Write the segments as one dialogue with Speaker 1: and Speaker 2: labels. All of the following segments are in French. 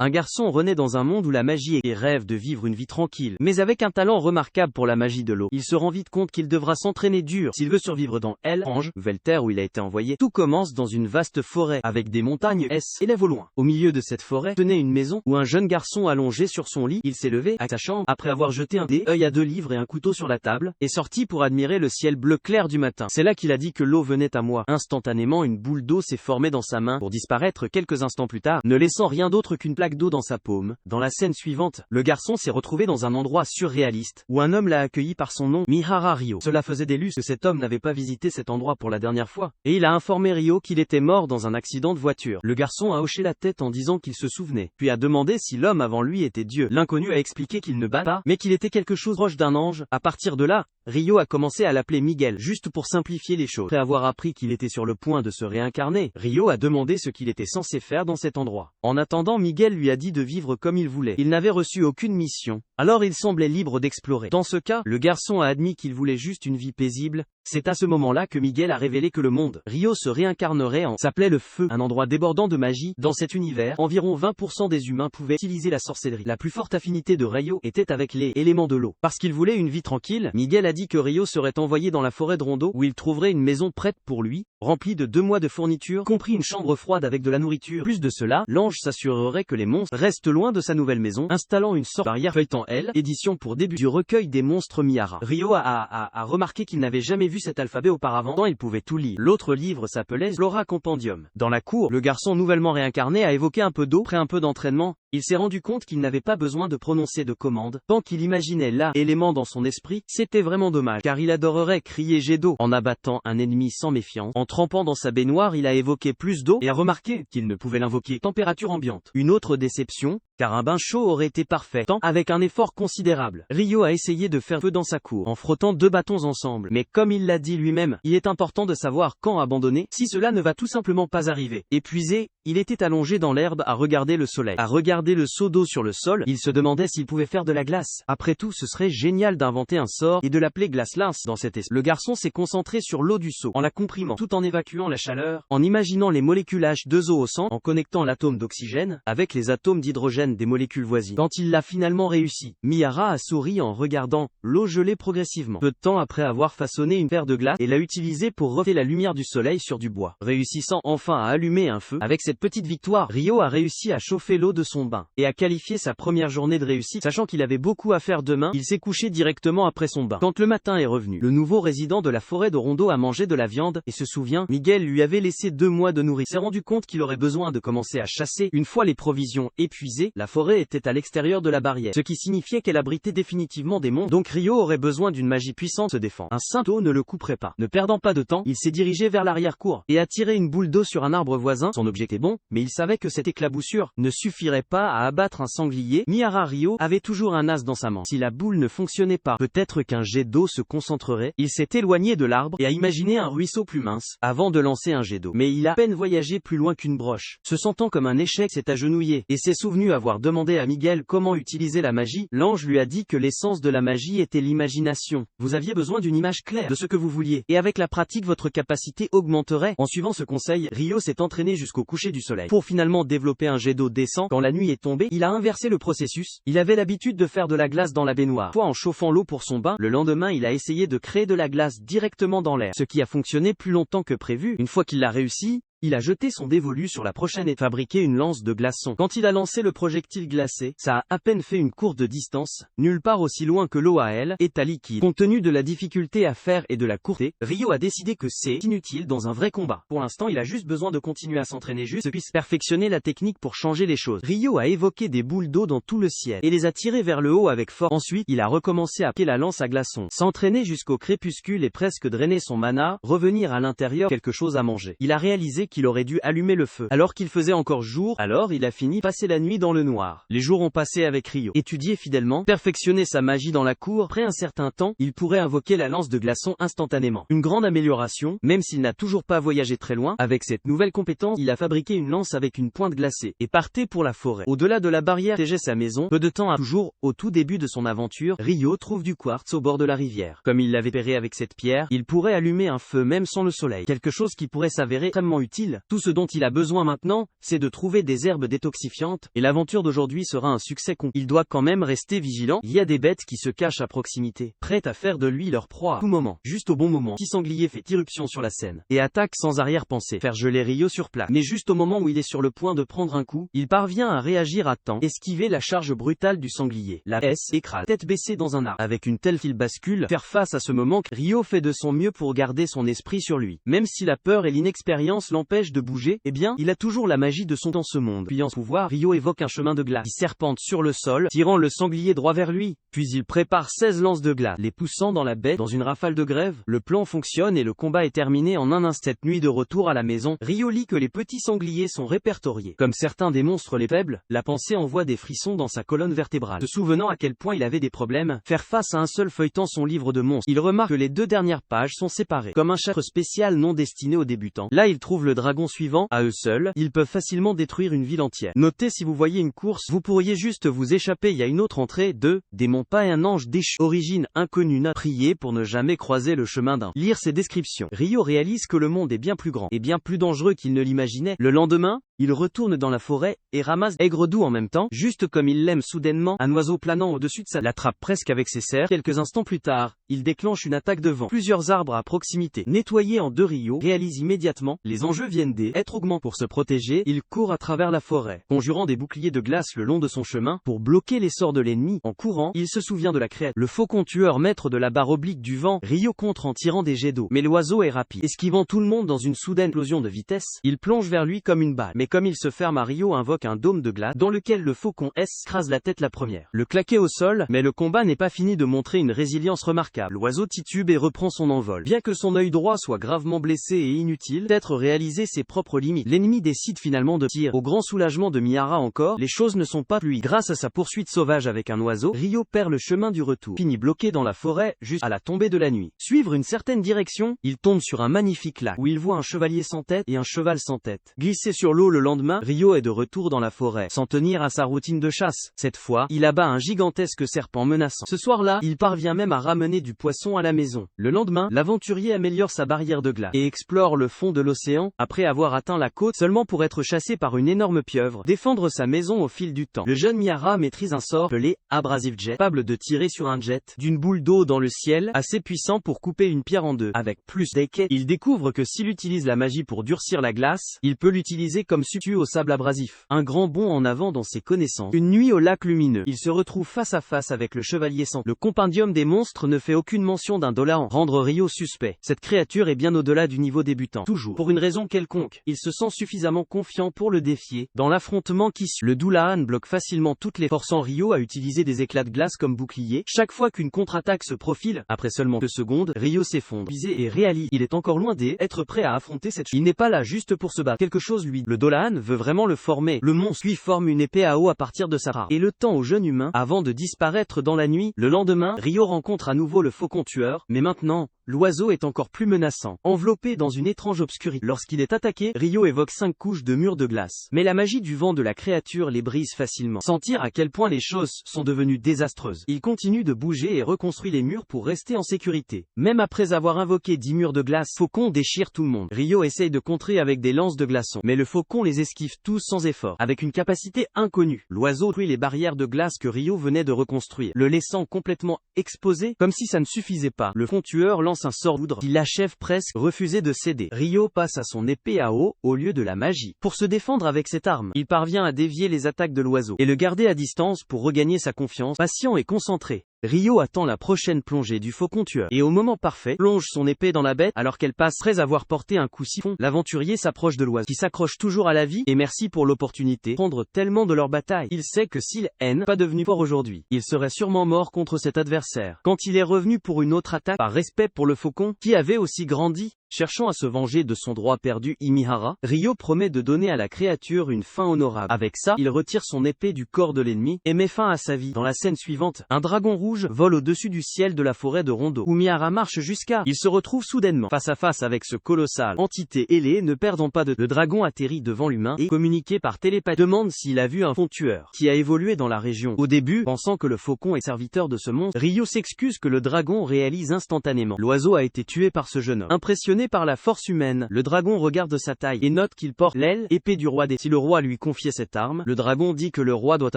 Speaker 1: Un garçon renaît dans un monde où la magie et rêve de vivre une vie tranquille, mais avec un talent remarquable pour la magie de l'eau. Il se rend vite compte qu'il devra s'entraîner dur s'il veut survivre dans El Ange, nouvelle terre où il a été envoyé. Tout commence dans une vaste forêt, avec des montagnes s'élèvent au loin. Au milieu de cette forêt, tenait une maison, où un jeune garçon allongé sur son lit, il s'est levé à sa chambre, après avoir jeté un dé, œil à 2 livres et un couteau sur la table, et sorti pour admirer le ciel bleu clair du matin. C'est là qu'il a dit que l'eau venait à moi. Instantanément, une boule d'eau s'est formée dans sa main, pour disparaître quelques instants plus tard, ne laissant rien d'autre qu'une plaque d'eau dans sa paume. Dans la scène suivante, le garçon s'est retrouvé dans un endroit surréaliste, où un homme l'a accueilli par son nom, Mihara Ryo. Cela faisait des lustres que cet homme n'avait pas visité cet endroit pour la dernière fois, et il a informé Ryo qu'il était mort dans un accident de voiture. Le garçon a hoché la tête en disant qu'il se souvenait, puis a demandé si l'homme avant lui était Dieu. L'inconnu a expliqué qu'il ne bat pas, mais qu'il était quelque chose proche d'un ange. À partir de là, Ryo a commencé à l'appeler Miguel, juste pour simplifier les choses. Après avoir appris qu'il était sur le point de se réincarner, Ryo a demandé ce qu'il était censé faire dans cet endroit. En attendant, Miguel lui a dit de vivre comme il voulait. Il n'avait reçu aucune mission, alors il semblait libre d'explorer. Dans ce cas, le garçon a admis qu'il voulait juste une vie paisible. C'est à ce moment-là que Miguel a révélé que le monde Ryo se réincarnerait en s'appelait le feu, un endroit débordant de magie. Dans cet univers, environ 20% des humains pouvaient utiliser la sorcellerie. La plus forte affinité de Ryo était avec les éléments de l'eau. Parce qu'il voulait une vie tranquille, Miguel a dit que Ryo serait envoyé dans la forêt de Rondo, où il trouverait une maison prête pour lui, remplie de 2 mois de fournitures, compris une chambre froide avec de la nourriture. Plus de cela, l'ange s'assurerait que les monstres restent loin de sa nouvelle maison, installant une sorte de barrière feuilletant L, édition pour début du recueil des monstres Mihara. Ryo a remarqué qu'il n'avait jamais vu cet alphabet auparavant, tant il pouvait tout lire. L'autre livre s'appelait Flora Compendium. Dans la cour, le garçon nouvellement réincarné a évoqué un peu d'eau. Après un peu d'entraînement, il s'est rendu compte qu'il n'avait pas besoin de prononcer de commande, tant qu'il imaginait l'élément dans son esprit. C'était vraiment dommage, car il adorerait crier jet d'eau en abattant un ennemi sans méfiance. En trempant dans sa baignoire, il a évoqué plus d'eau et a remarqué qu'il ne pouvait l'invoquer température ambiante. Une autre déception, car un bain chaud aurait été parfait, tant avec un effort considérable. Ryo a essayé de faire feu dans sa cour, en frottant 2 bâtons ensemble, mais comme il l'a dit lui-même, il est important de savoir quand abandonner, si cela ne va tout simplement pas arriver. Épuisé, il était allongé dans l'herbe à regarder le soleil, à regarder le seau d'eau sur le sol. Il se demandait s'il pouvait faire de la glace. Après tout, ce serait génial d'inventer un sort et de l'appeler glace-lince dans cet esprit. Le garçon s'est concentré sur l'eau du seau, en la comprimant, tout en évacuant la chaleur, en imaginant les molécules H2O au sang, en connectant l'atome d'oxygène avec les atomes d'hydrogène des molécules voisines. Quand il l'a finalement réussi, Mihara a souri en regardant l'eau geler progressivement. Peu de temps après avoir façonné une paire de glace et l'a utilisée pour refléter la lumière du soleil sur du bois. Réussissant enfin à allumer un feu, avec cette petite victoire, Ryo a réussi à chauffer l'eau de son bain, et a qualifié sa première journée de réussite. Sachant qu'il avait beaucoup à faire demain, il s'est couché directement après son bain. Quand le matin est revenu, le nouveau résident de la forêt de Rondo a mangé de la viande, et se souvient, Miguel lui avait laissé 2 mois de nourriture. Il s'est rendu compte qu'il aurait besoin de commencer à chasser. Une fois les provisions épuisées, la forêt était à l'extérieur de la barrière, ce qui signifiait qu'elle abritait définitivement des monstres, donc Ryo aurait besoin d'une magie puissante pour se défendre. Un saint eau ne le couperait pas. Ne perdant pas de temps, il s'est dirigé vers l'arrière-cour, et a tiré une boule d'eau sur un arbre voisin. Son objectif était bon, mais il savait que cette éclaboussure ne suffirait pas à abattre un sanglier. Mihara Ryo avait toujours un as dans sa main. Si la boule ne fonctionnait pas, peut-être qu'un jet d'eau se concentrerait. Il s'est éloigné de l'arbre, et a imaginé un ruisseau plus mince, avant de lancer un jet d'eau. Mais il a à peine voyagé plus loin qu'une broche. Se sentant comme un échec, s'est agenouillé, et s'est souvenu avoir demandé à Miguel comment utiliser la magie. L'ange lui a dit que l'essence de la magie était l'imagination. Vous aviez besoin d'une image claire de ce que vous vouliez, et avec la pratique votre capacité augmenterait. En suivant ce conseil, Ryo s'est entraîné jusqu'au coucher du soleil, pour finalement développer un jet d'eau décent. Quand la nuit est tombée, il a inversé le processus. Il avait l'habitude de faire de la glace dans la baignoire, soit en chauffant l'eau pour son bain. Le lendemain, il a essayé de créer de la glace directement dans l'air, ce qui a fonctionné plus longtemps que prévu. Une fois qu'il l'a réussi, il a jeté son dévolu sur la prochaine et fabriqué une lance de glaçons. Quand il a lancé le projectile glacé, ça a à peine fait une courte distance, nulle part aussi loin que l'eau à elle, état liquide. Compte tenu de la difficulté à faire et de la courteté, Ryo a décidé que c'est inutile dans un vrai combat. Pour l'instant, il a juste besoin de continuer à s'entraîner juste puisse perfectionner la technique pour changer les choses. Ryo a évoqué des boules d'eau dans tout le ciel et les a tirées vers le haut avec force. Ensuite, il a recommencé à piquer la lance à glaçons, s'entraîner jusqu'au crépuscule et presque drainer son mana, revenir à l'intérieur quelque chose à manger. Il a réalisé qu'il aurait dû allumer le feu, alors qu'il faisait encore jour. Alors il a fini passer la nuit dans le noir. Les jours ont passé avec Ryo. Étudier fidèlement, perfectionner sa magie dans la cour. Après un certain temps, il pourrait invoquer la lance de glaçons instantanément. Une grande amélioration, même s'il n'a toujours pas voyagé très loin. Avec cette nouvelle compétence, il a fabriqué une lance avec une pointe glacée, et partait pour la forêt. Au-delà de la barrière protégeait sa maison. Peu de temps toujours, au tout début de son aventure, Ryo trouve du quartz au bord de la rivière. Comme il l'avait espéré avec cette pierre, il pourrait allumer un feu même sans le soleil. Quelque chose qui pourrait s'avérer extrêmement utile dit-il. Tout ce dont il a besoin maintenant, c'est de trouver des herbes détoxifiantes, et l'aventure d'aujourd'hui sera un succès con. Il doit quand même rester vigilant, il y a des bêtes qui se cachent à proximité, prêtes à faire de lui leur proie à tout moment. Juste au bon moment, Petit Sanglier fait irruption sur la scène, et attaque sans arrière-pensée, faire geler Rio sur place. Mais juste au moment où il est sur le point de prendre un coup, il parvient à réagir à temps, esquiver la charge brutale du sanglier. La S écrase, tête baissée dans un arbre. Avec une telle qu'il bascule, faire face à ce moment, Rio fait de son mieux pour garder son esprit sur lui. Même si la peur et l'inexpérience l'empêchent de bouger, eh bien, il a toujours la magie de son dans ce monde. Puis en pouvoir, Rio évoque un chemin de glace qui serpente sur le sol, tirant le sanglier droit vers lui. Puis il prépare 16 lances de glace, les poussant dans la baie dans une rafale de grève. Le plan fonctionne et le combat est terminé en un instant. Cette nuit de retour à la maison, Rio lit que les petits sangliers sont répertoriés. Comme certains des monstres les faibles, la pensée envoie des frissons dans sa colonne vertébrale. Se souvenant à quel point il avait des problèmes, faire face à un seul feuilletant son livre de monstres, il remarque que les 2 dernières pages sont séparées, comme un chapitre spécial non destiné aux débutants. Là il trouve le dragon suivant, à eux seuls, ils peuvent facilement détruire une ville entière. Notez si vous voyez une course, vous pourriez juste vous échapper, il y a une autre entrée, 2, démon pas et un ange déchu. Origine inconnue, prier pour ne jamais croiser le chemin d'un. Lire ces descriptions. Rio réalise que le monde est bien plus grand, et bien plus dangereux qu'il ne l'imaginait. Le lendemain, il retourne dans la forêt, et ramasse Aigre-Doux en même temps, juste comme il l'aime soudainement, un oiseau planant au-dessus de sa l'attrape presque avec ses serres. Quelques instants plus tard, il déclenche une attaque de vent. Plusieurs arbres à proximité, nettoyés en 2, Rio réalise immédiatement, les enjeux viennent d'être augmentés. Pour se protéger, il court à travers la forêt, conjurant des boucliers de glace le long de son chemin, pour bloquer les sorts de l'ennemi. En courant, il se souvient de la créature. Le faucon tueur maître de la barre oblique du vent, Rio contre en tirant des jets d'eau. Mais l'oiseau est rapide, esquivant tout le monde dans une soudaine explosion de vitesse. Il plonge vers lui comme une balle. Mais comme il se ferme, Rio invoque un dôme de glace, dans lequel le faucon écrase la tête la première. Le claquer au sol, mais le combat n'est pas fini de montrer une résilience remarquable. L'oiseau titube et reprend son envol. Bien que son œil droit soit gravement blessé et inutile, peut-être réaliser ses propres limites. L'ennemi décide finalement de tirer. Au grand soulagement de Mihara encore, les choses ne sont pas fluides. Grâce à sa poursuite sauvage avec un oiseau, Rio perd le chemin du retour. Finit bloqué dans la forêt, juste à la tombée de la nuit. Suivre une certaine direction, il tombe sur un magnifique lac, où il voit un chevalier sans tête et un cheval sans tête. Glissé sur l'eau le lendemain, Rio est de retour dans la forêt, s'en tenir à sa routine de chasse. Cette fois, il abat un gigantesque serpent menaçant. Ce soir-là, il parvient même à ramener du poisson à la maison. Le lendemain, l'aventurier améliore sa barrière de glace et explore le fond de l'océan, après avoir atteint la côte, seulement pour être chassé par une énorme pieuvre, défendre sa maison au fil du temps. Le jeune Mihara maîtrise un sort appelé Abrasive Jet, capable de tirer sur un jet d'une boule d'eau dans le ciel, assez puissant pour couper une pierre en 2. Avec plus d'effet, il découvre que s'il utilise la magie pour durcir la glace, il peut l'utiliser comme substitut au sable abrasif. Un grand bond en avant dans ses connaissances. Une nuit au lac lumineux, il se retrouve face à face avec le chevalier sans. Le compendium des monstres ne fait aucune mention d'un Dolaan. Rendre Rio suspect. Cette créature est bien au-delà du niveau débutant. Toujours, pour une raison quelconque, il se sent suffisamment confiant pour le défier. Dans l'affrontement qui suit, le Dolaan bloque facilement toutes les forçant Rio à utiliser des éclats de glace comme bouclier. Chaque fois qu'une contre-attaque se profile, après seulement 2 secondes, Rio s'effondre. Visé et réalise, il est encore loin d'être prêt à affronter cette. Il n'est pas là juste pour se battre. Quelque chose lui. Le Dolaan veut vraiment le former. Le monstre lui forme une épée à eau à partir de sa rare. Et le temps au jeune humain, avant de disparaître dans la nuit. Le lendemain, Rio rencontre à nouveau le faucon tueur, mais maintenant, l'oiseau est encore plus menaçant, enveloppé dans une étrange obscurité. Lorsqu'il est attaqué, Rio évoque 5 couches de murs de glace. Mais la magie du vent de la créature les brise facilement. Sentir à quel point les choses sont devenues désastreuses. Il continue de bouger et reconstruit les murs pour rester en sécurité. Même après avoir invoqué 10 murs de glace, Faucon déchire tout le monde. Rio essaye de contrer avec des lances de glaçons, mais le faucon les esquive tous sans effort. Avec une capacité inconnue, l'oiseau détruit les barrières de glace que Rio venait de reconstruire, le laissant complètement exposé. Comme si ça ne suffisait pas, le faucon tueur lance un sort foudre qui l'achève presque, refusé de céder. Rio passe à son épée à eau, au lieu de la magie. Pour se défendre avec cette arme, il parvient à dévier les attaques de l'oiseau, et le garder à distance pour regagner sa confiance. Patient et concentré, Rio attend la prochaine plongée du faucon tueur, et au moment parfait, plonge son épée dans la bête, alors qu'elle passe. Après avoir porté un coup siphon, l'aventurier s'approche de l'oiseau, qui s'accroche toujours à la vie, et merci pour l'opportunité, prendre tellement de leur bataille. Il sait que s'il n'est pas devenu fort aujourd'hui, il serait sûrement mort contre cet adversaire. Quand il est revenu pour une autre attaque, par respect pour le faucon, qui avait aussi grandi, cherchant à se venger de son droit perdu, Imihara, Rio promet de donner à la créature une fin honorable. Avec ça, il retire son épée du corps de l'ennemi, et met fin à sa vie. Dans la scène suivante, un dragon rouge vole au-dessus du ciel de la forêt de Rondo, où Mihara marche jusqu'à. Il se retrouve soudainement face à face avec ce colossal entité ailée. Ne perdant pas de le dragon atterrit devant l'humain et, communiqué par télépathie, demande s'il a vu un faucon tueur qui a évolué dans la région. Au début, pensant que le faucon est serviteur de ce monstre, Rio s'excuse que le dragon réalise instantanément. L'oiseau a été tué par ce jeune homme. Impressionné impressionné par la force humaine. Le dragon regarde sa taille et note qu'il porte l'aile épée du roi des. Si le roi lui confiait cette arme, le dragon dit que le roi doit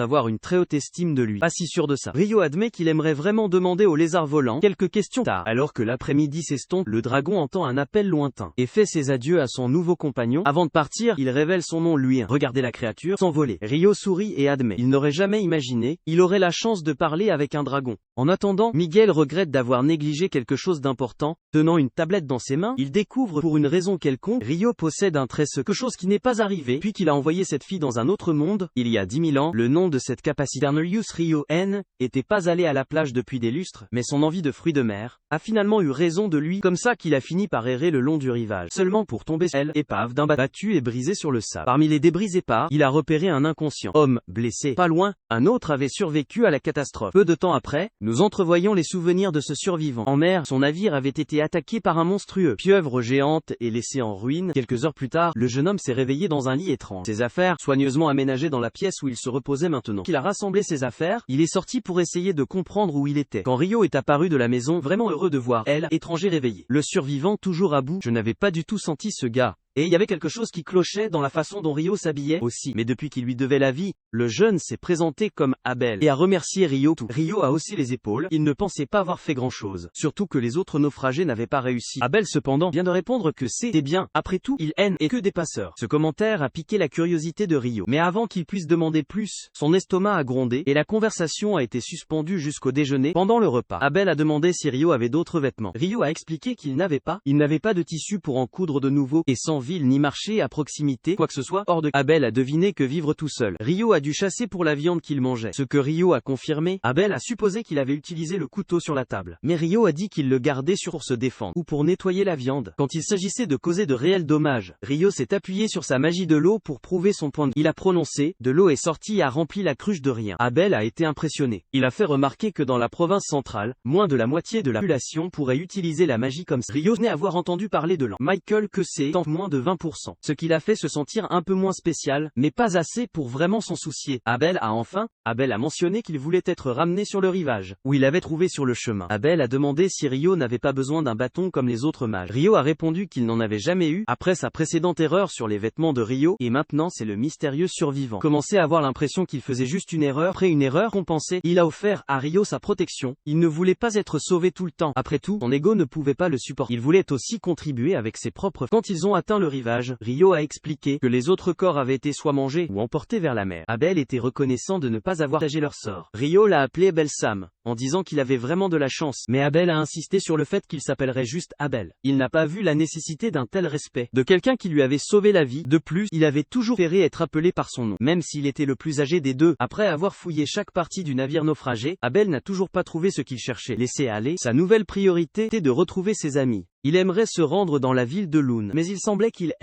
Speaker 1: avoir une très haute estime de lui. Pas si sûr de ça. Rio admet qu'il aimerait vraiment demander au lézard volant quelques questions tard. Alors que l'après-midi s'estompe, le dragon entend un appel lointain et fait ses adieux à son nouveau compagnon. Avant de partir, il révèle son nom lui. Regardez la créature s'envoler. Rio sourit et admet. Il n'aurait jamais imaginé, il aurait la chance de parler avec un dragon. En attendant, Miguel regrette d'avoir négligé quelque chose d'important. Tenant une tablette dans ses mains, il découvre pour une raison quelconque, Rio possède un trait quelque chose qui n'est pas arrivé, puis qu'il a envoyé cette fille dans un autre monde, il y a 10 000 ans. Le nom de cette capacité, Cornelius Rio N, était pas allé à la plage depuis des lustres, mais son envie de fruits de mer a finalement eu raison de lui, comme ça qu'il a fini par errer le long du rivage, seulement pour tomber épave d'un battu et brisé sur le sable. Parmi les débris épars, il a repéré un inconscient homme, blessé. Pas loin, un autre avait survécu à la catastrophe. Peu de temps après, nous entrevoyons les souvenirs de ce survivant. En mer, son navire avait été attaqué par un monstrueux pieuvre géante et laissé en ruine. Quelques heures plus tard, le jeune homme s'est réveillé dans un lit étrange. Ses affaires, soigneusement aménagées dans la pièce où il se reposait maintenant. Qu'il a rassemblé ses affaires, il est sorti pour essayer de comprendre où il était. Quand Rio est apparu de la maison, vraiment heureux de voir étranger réveillé. Le survivant toujours à bout. Je n'avais pas du tout senti ce gars. Et il y avait quelque chose qui clochait dans la façon dont Rio s'habillait aussi. Mais depuis qu'il lui devait la vie, le jeune s'est présenté comme Abel et a remercié Rio. Rio a haussé les épaules, il ne pensait pas avoir fait grand-chose. Surtout que les autres naufragés n'avaient pas réussi. Abel cependant vient de répondre que c'était bien. Après tout, il n'est que des passeurs. Ce commentaire a piqué la curiosité de Rio. Mais avant qu'il puisse demander plus, son estomac a grondé et la conversation a été suspendue jusqu'au déjeuner. Pendant le repas, Abel a demandé si Rio avait d'autres vêtements. Rio a expliqué qu'il n'avait pas. Il n'avait pas de tissu pour en coudre de nouveau et sans ville ni marcher à proximité, quoi que ce soit hors de. Abel a deviné que vivre tout seul. Rio a dû chasser pour la viande qu'il mangeait. Ce que Rio a confirmé, Abel a supposé qu'il avait utilisé le couteau sur la table. Mais Rio a dit qu'il le gardait pour se défendre ou pour nettoyer la viande. Quand il s'agissait de causer de réels dommages, Rio s'est appuyé sur sa magie de l'eau pour prouver son point de vue. Il a prononcé, de l'eau est sortie et a rempli la cruche de rien. Abel a été impressionné. Il a fait remarquer que dans la province centrale, moins de la moitié de la population pourrait utiliser la magie comme ça. Rio venait avoir entendu parler de l'an Michael que c'est tant moins de 20%. Ce qui l'a fait se sentir un peu moins spécial, mais pas assez pour vraiment s'en soucier. Abel a mentionné qu'il voulait être ramené sur le rivage, où il avait trouvé sur le chemin. Abel a demandé si Rio n'avait pas besoin d'un bâton comme les autres mages. Rio a répondu qu'il n'en avait jamais eu, après sa précédente erreur sur les vêtements de Rio, et maintenant c'est le mystérieux survivant. Commençait à avoir l'impression qu'il faisait juste une erreur, après une erreur compensée. Il a offert à Rio sa protection, il ne voulait pas être sauvé tout le temps. Après tout, son ego ne pouvait pas le supporter. Il voulait aussi contribuer avec ses propres. Quand ils ont atteint le rivage, Rio a expliqué que les autres corps avaient été soit mangés ou emportés vers la mer. Abel était reconnaissant de ne pas avoir partagé leur sort. Rio l'a appelé Belsam, en disant qu'il avait vraiment de la chance. Mais Abel a insisté sur le fait qu'il s'appellerait juste Abel. Il n'a pas vu la nécessité d'un tel respect de quelqu'un qui lui avait sauvé la vie. De plus, il avait toujours préféré être appelé par son nom, même s'il était le plus âgé des deux. Après avoir fouillé chaque partie du navire naufragé, Abel n'a toujours pas trouvé ce qu'il cherchait. Laissé aller, sa nouvelle priorité était de retrouver ses amis. Il aimerait se rendre dans la ville de Lune, mais il semblait qu'il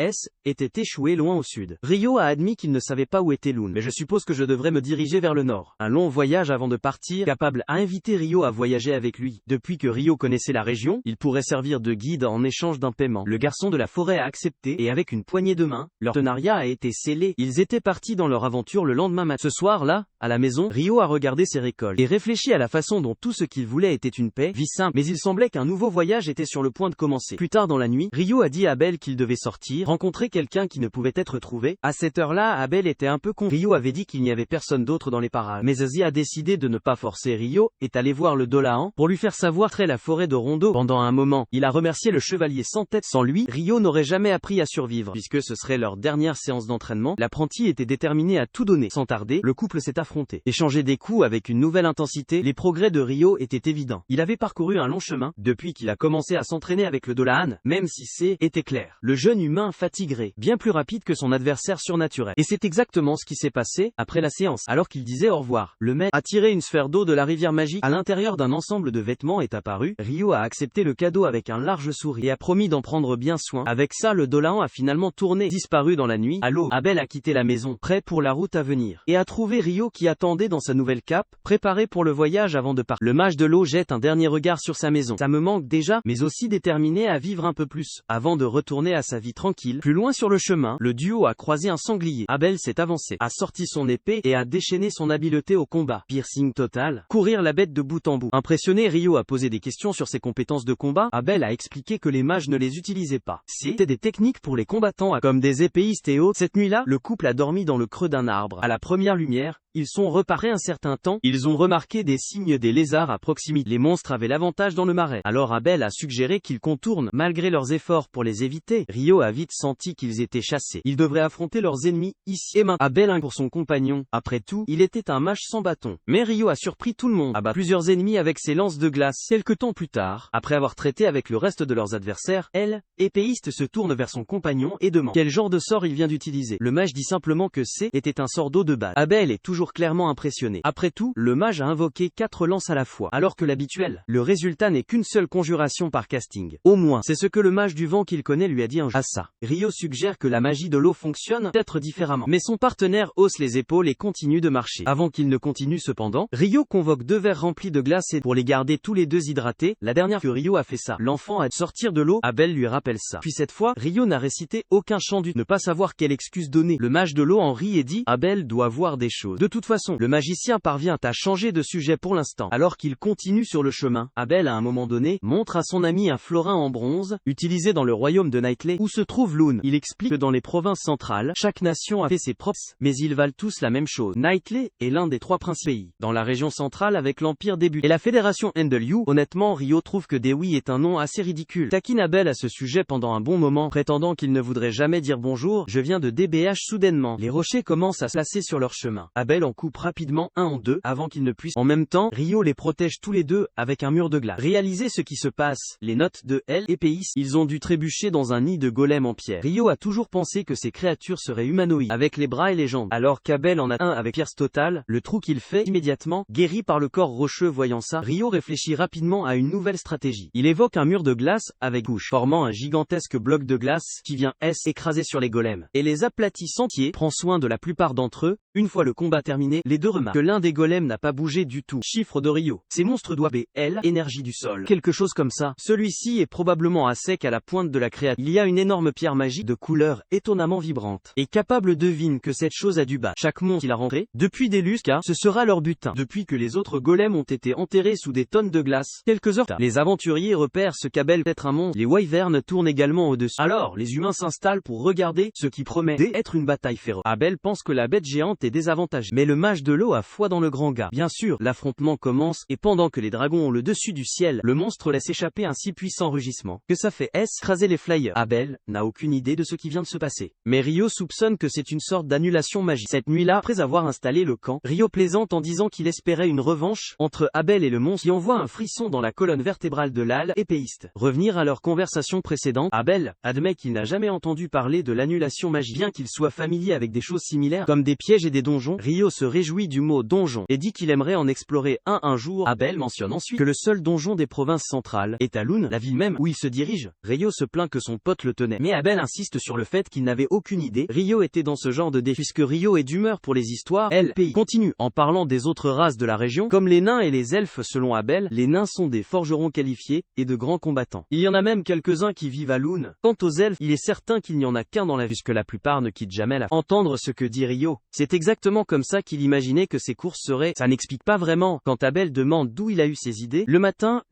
Speaker 1: était échoué loin au sud. Rio a admis qu'il ne savait pas où était Lune, mais je suppose que je devrais me diriger vers le nord. Un long voyage avant de partir, capable a invité Rio à voyager avec lui. Depuis que Rio connaissait la région, il pourrait servir de guide en échange d'un paiement. Le garçon de la forêt a accepté, et avec une poignée de main, leur partenariat a été scellé. Ils étaient partis dans leur aventure le lendemain matin. Ce soir-là, à la maison, Rio a regardé ses récoltes, et réfléchi à la façon dont tout ce qu'il voulait était une paix, vie simple, mais il semblait qu'un nouveau voyage était sur le point de commencer. Plus tard dans la nuit, Rio a dit à Abel qu'il devait sortir, rencontrer quelqu'un qui ne pouvait être trouvé. À cette heure-là, Abel était un peu con. Rio avait dit qu'il n'y avait personne d'autre dans les parages. Mais Zazie a décidé de ne pas forcer Rio, est allé voir le Dolahan, pour lui faire savoir très la forêt de Rondo. Pendant un moment, il a remercié le chevalier sans tête. Sans lui, Rio n'aurait jamais appris à survivre, puisque ce serait leur dernière séance d'entraînement. L'apprenti était déterminé à tout donner. Sans tarder, le couple s'est affronté. Échangé des coups avec une nouvelle intensité, les progrès de Rio étaient évidents. Il avait parcouru un long chemin, depuis qu'il a commencé à s'entraîner avec le Dolahan, même si était clair. Le jeune humain fatigué, bien plus rapide que son adversaire surnaturel. Et c'est exactement ce qui s'est passé, après la séance. Alors qu'il disait au revoir, le maître a tiré une sphère d'eau de la rivière magique. À l'intérieur d'un ensemble de vêtements est apparu. Rio a accepté le cadeau avec un large sourire, et a promis d'en prendre bien soin. Avec ça, le Dolahan a finalement tourné, disparu dans la nuit. À l'aube, Abel a quitté la maison, prêt pour la route à venir, et a trouvé Rio qui attendait dans sa nouvelle cape, préparé pour le voyage avant de partir. Le mage de l'eau jette un dernier regard sur sa maison. Ça me manque déjà, mais aussi déterminé à vivre un peu plus, avant de retourner à sa vie tranquille. Plus loin sur le chemin, le duo a croisé un sanglier. Abel s'est avancé, a sorti son épée et a déchaîné son habileté au combat. Piercing total. Courir la bête bête de bout en bout. Impressionné, Ryo a posé des questions sur ses compétences de combat. Abel a expliqué que les mages ne les utilisaient pas. C'était des techniques pour les combattants comme des épéistes et autres. Cette nuit-là, le couple a dormi dans le creux d'un arbre. À la première lumière, ils sont reparés un certain temps. Ils ont remarqué des signes des lézards à proximité. Les monstres avaient l'avantage dans le marais. Alors Abel a suggéré qu'ils contournent. Malgré leurs efforts pour les éviter, Ryo a vite senti qu'ils étaient chassés. Ils devraient affronter leurs ennemis ici et maintenant. Abel pour son compagnon. Après tout, il était un mage sans bâton. Mais Ryo a surpris tout le monde, abat plusieurs ennemis avec ses lances de glace. Quelque temps plus tard, après avoir traité avec le reste de leurs adversaires, elle, épéiste, se tourne vers son compagnon et demande quel genre de sort il vient d'utiliser. Le mage dit simplement que était un sort d'eau de base. Abel est toujours clairement impressionné. Après tout, le mage a invoqué 4 lances à la fois, alors que l'habituel, le résultat n'est qu'une seule conjuration par casting. Au moins, c'est ce que le mage du vent qu'il connaît lui a dit un jour. À ça, Ryo suggère que la magie de l'eau fonctionne peut-être différemment. Mais son partenaire hausse les épaules et continue de marcher. Avant qu'il ne continue cependant, Ryo convoque 2 verres remplis de glace et pour les garder tous les deux hydratés. La dernière que Ryo a fait ça, l'enfant a sortir de l'eau. Abel lui rappelle ça. Puis cette fois, Ryo n'a récité aucun chant du ne pas savoir quelle excuse donner. Le mage de l'eau en rit et dit Abel doit voir des choses. De toute façon, le magicien parvient à changer de sujet pour l'instant. Alors qu'il continue sur le chemin, Abel à un moment donné montre à son ami un florin en bronze utilisé dans le royaume de Knightley où se trouve Loon. Il explique que dans les provinces centrales, chaque nation a fait ses propres, mais ils valent tous la même chose. Knightley est l'un des 3 principaux pays dans la région centrale avec l'empire début et la fédération Endel. Honnêtement, Ryo trouve que Dewi est un nom assez ridicule. Taquine Abel à ce sujet pendant un bon moment, prétendant qu'il ne voudrait jamais dire bonjour. Je viens de DBH. Soudainement, les rochers commencent à se lasser sur leur chemin. Abel en coupe rapidement un en deux avant qu'ils ne puissent. En même temps, Ryo les protège tous les deux avec un mur de glace. Réalisez ce qui se passe. Les notes de L épéistes. Ils ont dû trébucher dans un nid de golem en pierre. Ryo a toujours pensé que ces créatures seraient humanoïdes, avec les bras et les jambes. Alors qu'Abel en a un avec pierce totale, le trou qu'il fait immédiatement, guéri par le corps rocheux. Voyant ça, Ryo réfléchit rapidement à une nouvelle stratégie. Il évoque un mur de glace avec couche, formant un gigantesque bloc de glace qui vient écraser sur les golems et les aplatit entiers. Prend soin de la plupart d'entre eux. Une fois le combat terminé, les deux remarquent que l'un des golems n'a pas bougé du tout. Chiffre de Ryo. Ces monstres doivent énergie du sol. Quelque chose comme ça. Celui-ci est probablement à sec à la pointe de la créature. Il y a une énorme pierre magique de couleur étonnamment vibrante. Et capable devine que cette chose a dû battre chaque monstre qu'il a rentré. Depuis des lustres, car ce sera leur butin. Depuis que les autres golems ont été enterrés sous des tonnes de glace. Quelques heures tard, les aventuriers repèrent ce qu'Abel peut être un monstre. Les wyverns tournent également au-dessus. Alors, les humains s'installent pour regarder ce qui promet d'être une bataille féroce. Abel pense que la bête géante est désavantagée. Mais le mage de l'eau a foi dans le grand gars. Bien sûr, l'affrontement commence, et pendant que les dragons ont le dessus du ciel, le monstre laisse échapper un si puissant rugissement que ça fait écraser les flyers. Abel n'a aucune idée de ce qui vient de se passer. Mais Ryo soupçonne que c'est une sorte d'annulation magique. Cette nuit-là, après avoir installé le camp, Ryo plaisante en disant qu'il espérait une revanche entre Abel et le monstre qui envoie un frisson dans la colonne vertébrale de l'âle épéiste. Revenir à leur conversation précédente, Abel admet qu'il n'a jamais entendu parler de l'annulation magique. Bien qu'il soit familier avec des choses similaires, comme des pièges et des donjons, Ryo se réjouit du mot donjon et dit qu'il aimerait en explorer un jour. Abel mentionne ensuite que le seul donjon des provinces centrales est à Loon, la ville même où il se dirige. Ryo se plaint que son pote le tenait, mais Abel insiste sur le fait qu'il n'avait aucune idée. Ryo était dans ce genre de défi. Puisque Ryo est d'humeur pour les histoires, pays continue en parlant des autres races de la région, comme les nains et les elfes. Selon Abel, les nains sont des forgerons qualifiés et de grands combattants. Il y en a même quelques-uns qui vivent à Loon. Quant aux elfes, il est certain qu'il n'y en a qu'un dans la ville, puisque la plupart ne quittent jamais la. Entendre ce que dit Ryo, c'est exactement comme ça qu'il imaginait que ces courses seraient. Ça n'explique pas vraiment. Quand Abel demande d'où il a eu ses idées, le matin,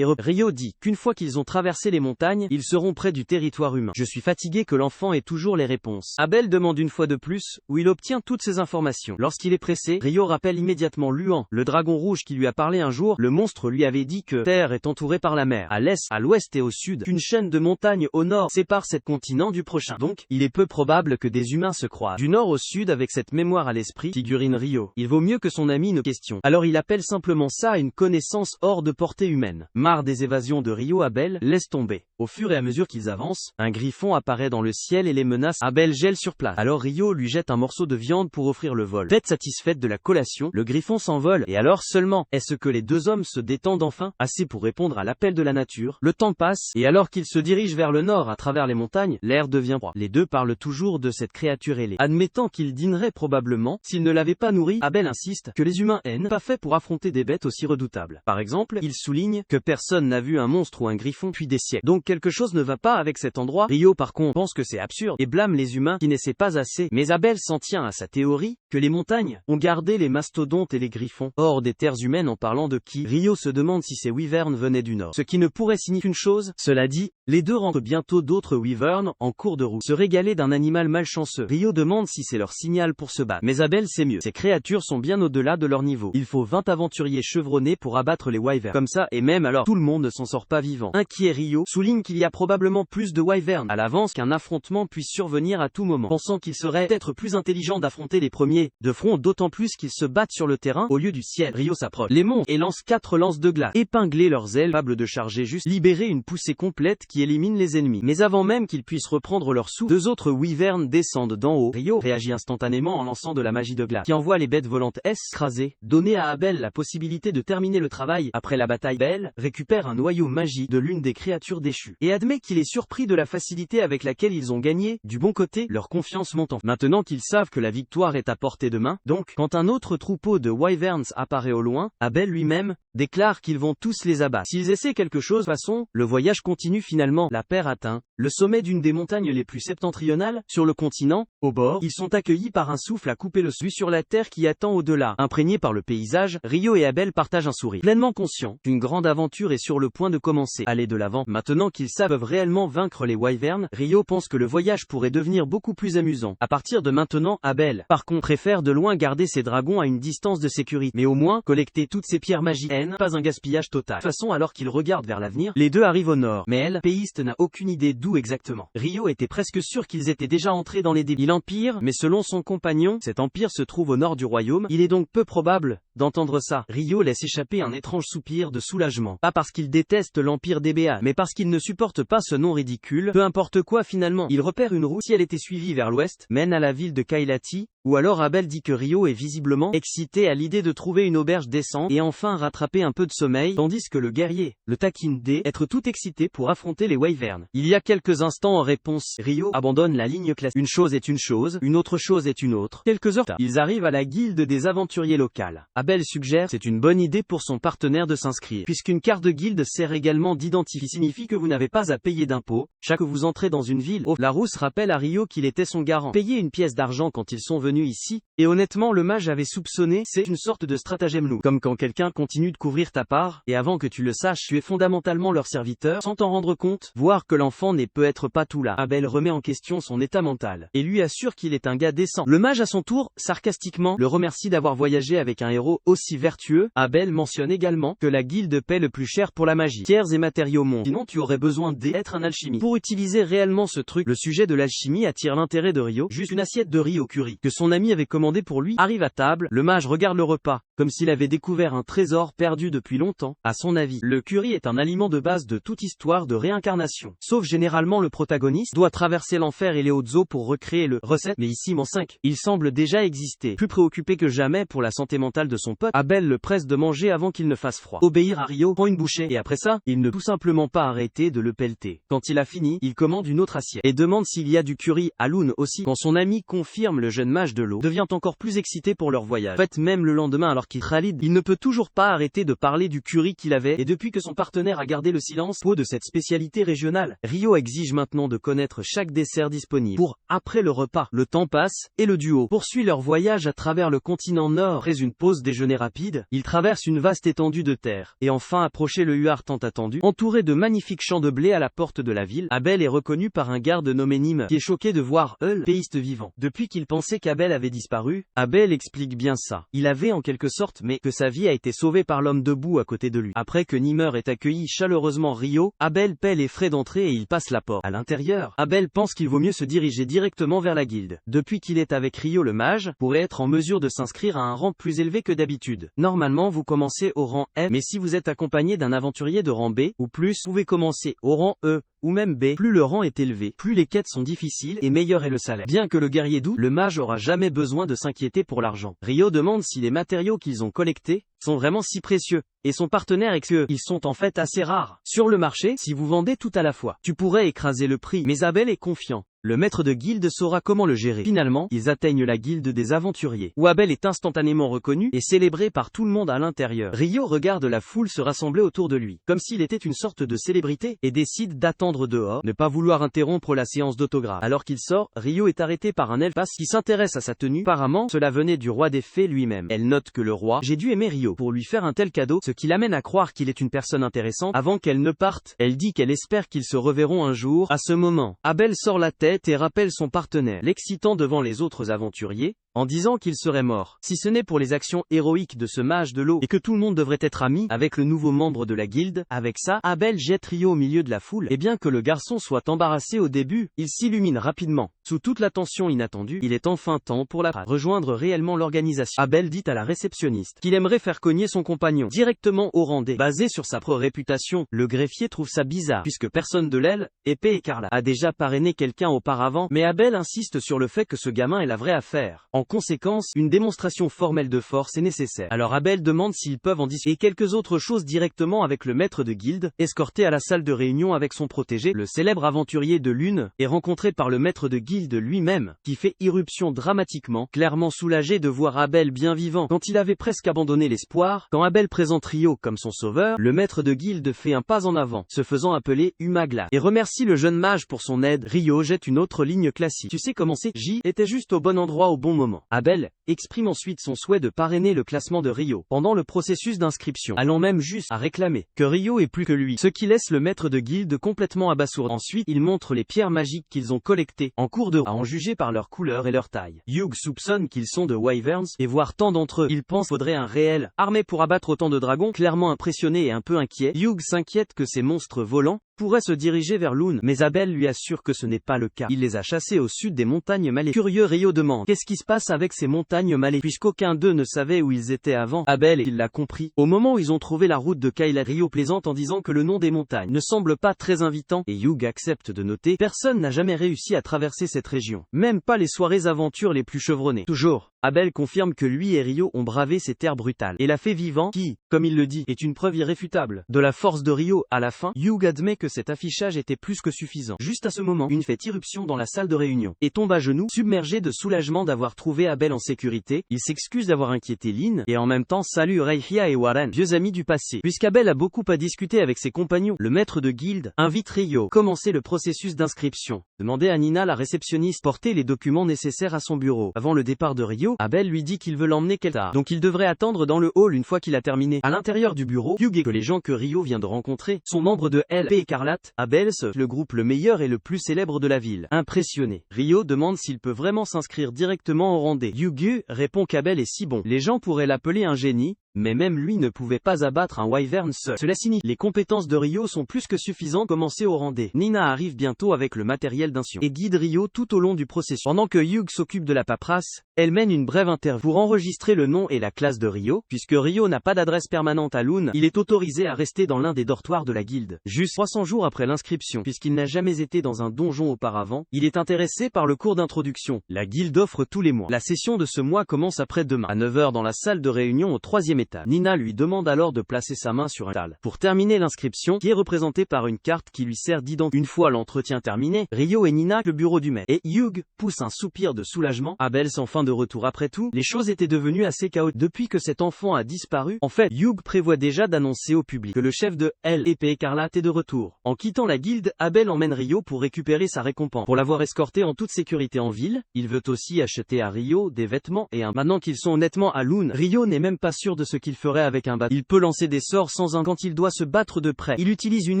Speaker 1: Ryo dit qu'une fois qu'ils ont traversé les montagnes, ils seront près du territoire humain. Je suis fatigué que l'enfant ait toujours les réponses. Abel demande une fois de plus où il obtient toutes ces informations. Lorsqu'il est pressé, Ryo rappelle immédiatement Luan, le dragon rouge qui lui a parlé un jour. Le monstre lui avait dit que Terre est entourée par la mer, à l'est, à l'ouest et au sud, qu'une chaîne de montagnes au nord sépare cet continent du prochain. Donc, il est peu probable que des humains se croisent du nord au sud avec cette mémoire à l'esprit. Figurine Ryo. Il vaut mieux que son ami ne questionne. Alors il appelle simplement ça une connaissance hors de portée humaine. Marre des évasions de Ryo, Abel laisse tomber. Au fur et à mesure qu'ils avancent, un griffon apparaît dans le ciel et les menace. Abel gèle sur place. Alors Ryo lui jette un morceau de viande pour offrir le vol. Tête satisfaite de la collation, le griffon s'envole, et alors seulement, est-ce que les deux hommes se détendent enfin, assez pour répondre à l'appel de la nature. Le temps passe, et alors qu'ils se dirigent vers le nord à travers les montagnes, l'air devient froid. Les deux parlent toujours de cette créature ailée, admettant qu'ils dîneraient probablement, s'ils ne l'avait pas nourri. Abel insiste que les humains n'ont pas fait pour affronter des bêtes aussi redoutables. Par exemple, il souligne que personne n'a vu un monstre ou un griffon depuis des siècles. Donc quelque chose ne va pas avec cet endroit. Rio par contre pense que c'est absurde et blâme les humains qui n'essaient pas assez. Mais Abel s'en tient à sa théorie que les montagnes ont gardé les mastodontes et les griffons hors des terres humaines. En parlant de qui, Rio se demande si ces wyverns venaient du nord. Ce qui ne pourrait signifier qu'une chose. Cela dit, les deux rencontrent bientôt d'autres wyverns en cours de route. Se régaler d'un animal malchanceux. Rio demande si c'est leur signal pour se battre. Mais Abel sait mieux. Ces créatures sont bien au-delà de leur niveau. Il faut 20 aventuriers chevronnés pour abattre les wyverns. Comme ça, et même alors, tout le monde ne s'en sort pas vivant. Inquiet, Rio souligne qu'il y a probablement plus de wyverns à l'avance qu'un affrontement puisse survenir à tout moment. Pensant qu'il serait peut-être plus intelligent d'affronter les premiers de front, d'autant plus qu'ils se battent sur le terrain au lieu du ciel. Rio s'approche les monstres et lance 4 lances de glace. Épingler leurs ailes, capables de charger juste, libérer une poussée complète qui élimine les ennemis. Mais avant même qu'ils puissent reprendre leur souffle, 2 autres wyverns descendent d'en haut. Rio réagit instantanément en lançant de la magie de glace, qui envoie les bêtes volantes écrasées, donner à Abel la possibilité de terminer le travail. Après la bataille, Abel récupère un noyau magique de l'une des créatures déchues, et admet qu'il est surpris de la facilité avec laquelle ils ont gagné. Du bon côté, leur confiance monte. Maintenant qu'ils savent que la victoire est à portée de main, donc, quand un autre troupeau de wyverns apparaît au loin, Abel lui-même déclare qu'ils vont tous les abattre. S'ils essaient quelque chose, de toute façon, le voyage continue. Finalement, la paire atteint le sommet d'une des montagnes les plus septentrionales sur le continent. Au bord, ils sont accueillis par un souffle à couper le souffle sur la terre qui attend au-delà. Imprégné par le paysage, Rio et Abel partagent un sourire, pleinement conscients qu'une grande aventure est sur le point de commencer. Aller de l'avant. Maintenant qu'ils savent réellement vaincre les wyverns, Rio pense que le voyage pourrait devenir beaucoup plus amusant. À partir de maintenant, Abel, par contre, préfère de loin garder ses dragons à une distance de sécurité, mais au moins collecter toutes ces pierres magiques. Pas un gaspillage total. De toute façon, alors qu'ils regardent vers l'avenir, les deux arrivent au nord. Mais elle, péiste, n'a aucune idée d'où exactement. Rio était presque sûr qu'ils étaient déjà entrés dans les débits. L'Empire, mais selon son compagnon, cet empire se trouve au nord du royaume. Il est donc peu probable d'entendre ça. Rio laisse échapper un étrange soupir de soulagement. Pas parce qu'il déteste l'Empire des Béats, mais parce qu'il ne supporte pas ce nom ridicule. Peu importe quoi finalement. Il repère une route. Si elle était suivie vers l'ouest, mène à la ville de Kailati. Ou alors Abel dit que Rio est visiblement excité à l'idée de trouver une auberge décente et enfin rattraper un peu de sommeil, tandis que le guerrier le taquine d'être tout excité pour affronter les wyverns. Il y a quelques instants en réponse, Rio abandonne la ligne classique. Une chose est une chose, une autre chose est une autre. Quelques heures tard, ils arrivent à la guilde des aventuriers locales. Abel suggère c'est une bonne idée pour son partenaire de s'inscrire, puisqu'une carte de guilde sert également d'identification, signifie que vous n'avez pas à payer d'impôts chaque fois que vous entrez dans une ville. Larousse rappelle à Rio qu'il était son garant. Payer une pièce d'argent quand ils sont venus ici, et honnêtement le mage avait soupçonné, c'est une sorte de stratagème loup. Comme quand quelqu'un continue de couvrir ta part, et avant que tu le saches tu es fondamentalement leur serviteur, sans t'en rendre compte, voir que l'enfant n'est peut-être pas tout là. Abel remet en question son état mental, et lui assure qu'il est un gars décent. Le mage à son tour, sarcastiquement, le remercie d'avoir voyagé avec un héros aussi vertueux. Abel mentionne également que la guilde paie le plus cher pour la magie. Pierres et matériaux montent, sinon tu aurais besoin d'être un alchimiste. Pour utiliser réellement ce truc, le sujet de l'alchimie attire l'intérêt de Rio. Juste une assiette de riz au curry, que son ami avait commandé pour lui, arrive à table. Le mage regarde le repas, comme s'il avait découvert un trésor perdu depuis longtemps. À son avis, le curry est un aliment de base de toute histoire de réincarnation. Sauf généralement le protagoniste doit traverser l'enfer et les hautes eaux pour recréer le recette, mais ici, -5, il semble déjà exister. Plus préoccupé que jamais pour la santé mentale de son pote, Abel le presse de manger avant qu'il ne fasse froid. Obéir à Rio, prend une bouchée, et après ça, il ne tout simplement pas arrêter de le pelleter. Quand il a fini, il commande une autre assiette, et demande s'il y a du curry à Loun aussi. Quand son ami confirme, le jeune mage de l'eau devient encore plus excité pour leur voyage. En fait, même le lendemain alors qu'il Khalid, il ne peut toujours pas arrêter de parler du curry qu'il avait, et depuis que son partenaire a gardé le silence de cette spécialité régionale, Rio exige maintenant de connaître chaque dessert disponible. Pour, après le repas, le temps passe, et le duo poursuit leur voyage à travers le continent nord. Après une pause déjeuner rapide, ils traversent une vaste étendue de terre, et enfin approcher le huard tant attendu, entouré de magnifiques champs de blé à la porte de la ville. Abel est reconnu par un garde nommé Nîmes, qui est choqué de voir le péiste vivant. Depuis qu'il pensait qu'Abel avait disparu, Abel explique bien ça. Il avait en quelque sorte, mais que sa vie a été sauvée par l'homme debout à côté de lui. Après que Nimeur ait accueilli chaleureusement Rio, Abel paie les frais d'entrée et il passe la porte. À l'intérieur, Abel pense qu'il vaut mieux se diriger directement vers la guilde. Depuis qu'il est avec Rio, le mage pourrait être en mesure de s'inscrire à un rang plus élevé que d'habitude. Normalement, vous commencez au rang M, mais si vous êtes accompagné d'un aventurier de rang B ou plus, vous pouvez commencer au rang E ou même B. Plus le rang est élevé, plus les quêtes sont difficiles et meilleur est le salaire. Bien que le guerrier doute, le mage aura jamais besoin de s'inquiéter pour l'argent. Rio demande si les matériaux qu'ils ont collectés sont vraiment si précieux, et son partenaire explique qu'ils sont en fait assez rares. Sur le marché, si vous vendez tout à la fois, tu pourrais écraser le prix, mais Abel est confiant. le maître de guilde saura comment le gérer. Finalement, ils atteignent la guilde des aventuriers, où Abel est instantanément reconnu et célébré par tout le monde à l'intérieur. Rio regarde la foule se rassembler autour de lui, comme s'il était une sorte de célébrité, et décide d'attendre dehors, ne pas vouloir interrompre la séance d'autographe. Alors qu'il sort, Rio est arrêté par un elfe qui s'intéresse à sa tenue. Apparemment, cela venait du roi des fées lui-même. Elle note que le roi, j'ai dû aimer Rio pour lui faire un tel cadeau, ce qui l'amène à croire qu'il est une personne intéressante. Avant qu'elle ne parte, elle dit qu'elle espère qu'ils se reverront un jour. À ce moment, Abel sort la tête et rappelle son partenaire, l'excitant devant les autres aventuriers, en disant qu'il serait mort, si ce n'est pour les actions héroïques de ce mage de l'eau, et que tout le monde devrait être ami avec le nouveau membre de la guilde. Avec ça, Abel jette Rio au milieu de la foule, et bien que le garçon soit embarrassé au début, il s'illumine rapidement. Sous toute l'attention inattendue, il est enfin temps pour la rejoindre réellement l'organisation. Abel dit à la réceptionniste qu'il aimerait faire cogner son compagnon directement au rendez. Basé sur sa propre réputation, le greffier trouve ça bizarre, puisque personne de l'aile, épée écarlate, a déjà parrainé quelqu'un auparavant, mais Abel insiste sur le fait que ce gamin est la vraie affaire. En conséquence, une démonstration formelle de force est nécessaire. Alors Abel demande s'ils peuvent en discuter et quelques autres choses directement avec le maître de guilde, escorté à la salle de réunion avec son protégé, le célèbre aventurier de Lune, et rencontré par le maître de guilde lui-même, qui fait irruption dramatiquement, clairement soulagé de voir Abel bien vivant, quand il avait presque abandonné l'espoir. Quand Abel présente Rio comme son sauveur, le maître de guilde fait un pas en avant, se faisant appeler Humagla, et remercie le jeune mage pour son aide. Rio jette une autre ligne classique. Tu sais comment c'est, J était juste au bon endroit au bon moment. Abel exprime ensuite son souhait de parrainer le classement de Rio pendant le processus d'inscription, allant même juste à réclamer que Rio est plus que lui, ce qui laisse le maître de guilde complètement abasourdi. Ensuite, il montre les pierres magiques qu'ils ont collectées en cours de route, à en juger par leur couleur et leur taille. Hugh soupçonne qu'ils sont de wyverns, et voir tant d'entre eux, il pense faudrait un réel armée pour abattre autant de dragons. Clairement impressionné et un peu inquiet, Hugh s'inquiète que ces monstres volants pourrait se diriger vers Lune, mais Abel lui assure que ce n'est pas le cas. Il les a chassés au sud des montagnes Malais. Curieux, Rio demande qu'est-ce qui se passe avec ces montagnes Malais, puisqu'aucun d'eux ne savait où ils étaient avant. Abel, il l'a compris. Au moment où ils ont trouvé la route de Kayla, Rio plaisante en disant que le nom des montagnes ne semble pas très invitant, et Hugh accepte de noter, personne n'a jamais réussi à traverser cette région. Même pas les soirées aventures les plus chevronnées. Toujours, Abel confirme que lui et Rio ont bravé ces terres brutales, et la fée vivant, qui, comme il le dit, est une preuve irréfutable de la force de Rio. À la fin, Hugh admet que cet affichage était plus que suffisant. Juste à ce moment, une fait irruption dans la salle de réunion, et tombe à genoux, submergé de soulagement d'avoir trouvé Abel en sécurité. Il s'excuse d'avoir inquiété Lynn, et en même temps salue Reihia et Warren, vieux amis du passé. Puisqu'Abel a beaucoup à discuter avec ses compagnons, le maître de guilde invite Rio à commencer le processus d'inscription. Demandez à Nina, la réceptionniste, porter les documents nécessaires à son bureau. Avant le départ de Rio, Abel lui dit qu'il veut l'emmener quelque part, donc il devrait attendre dans le hall une fois qu'il a terminé. À l'intérieur du bureau, Hugh et que les gens que Rio vient de rencontrer sont membres de L.P. Écarlate, Abel, le groupe le meilleur et le plus célèbre de la ville. Impressionné, Rio demande s'il peut vraiment s'inscrire directement au rendez-vous. Hugh répond qu'Abel est si bon, les gens pourraient l'appeler un génie, mais même lui ne pouvait pas abattre un wyvern seul. Cela signifie les compétences de Rio sont plus que suffisantes. Commencer au rendez. Nina arrive bientôt avec le matériel d'inscription et guide Rio tout au long du processus. Pendant que Hugh s'occupe de la paperasse, elle mène une brève interview pour enregistrer le nom et la classe de Rio. Puisque Rio n'a pas d'adresse permanente à Lune, il est autorisé à rester dans l'un des dortoirs de la guilde. Juste 300 jours après l'inscription, puisqu'il n'a jamais été dans un donjon auparavant, il est intéressé par le cours d'introduction. La guilde offre tous les mois. La session de ce mois commence après-demain, à 9 h dans la salle de réunion au 3e étage. Nina lui demande alors de placer sa main sur un tal. Pour terminer l'inscription, qui est représentée par une carte qui lui sert d'identité. Une fois l'entretien terminé, Rio et Nina le bureau du maître. Et Hugh pousse un soupir de soulagement. Abel sans fin de retour. Après tout, les choses étaient devenues assez chaotiques depuis que cet enfant a disparu. En fait, Hugh prévoit déjà d'annoncer au public que le chef de L.P. Écarlate est de retour. En quittant la guilde, Abel emmène Rio pour récupérer sa récompense. Pour l'avoir escorté en toute sécurité en ville, il veut aussi acheter à Rio des vêtements et un. Maintenant qu'ils sont honnêtement à Lune, Rio n'est même pas sûr de ce qu'il ferait avec un bâton. Il peut lancer des sorts sans un. Quand il doit se battre de près, il utilise une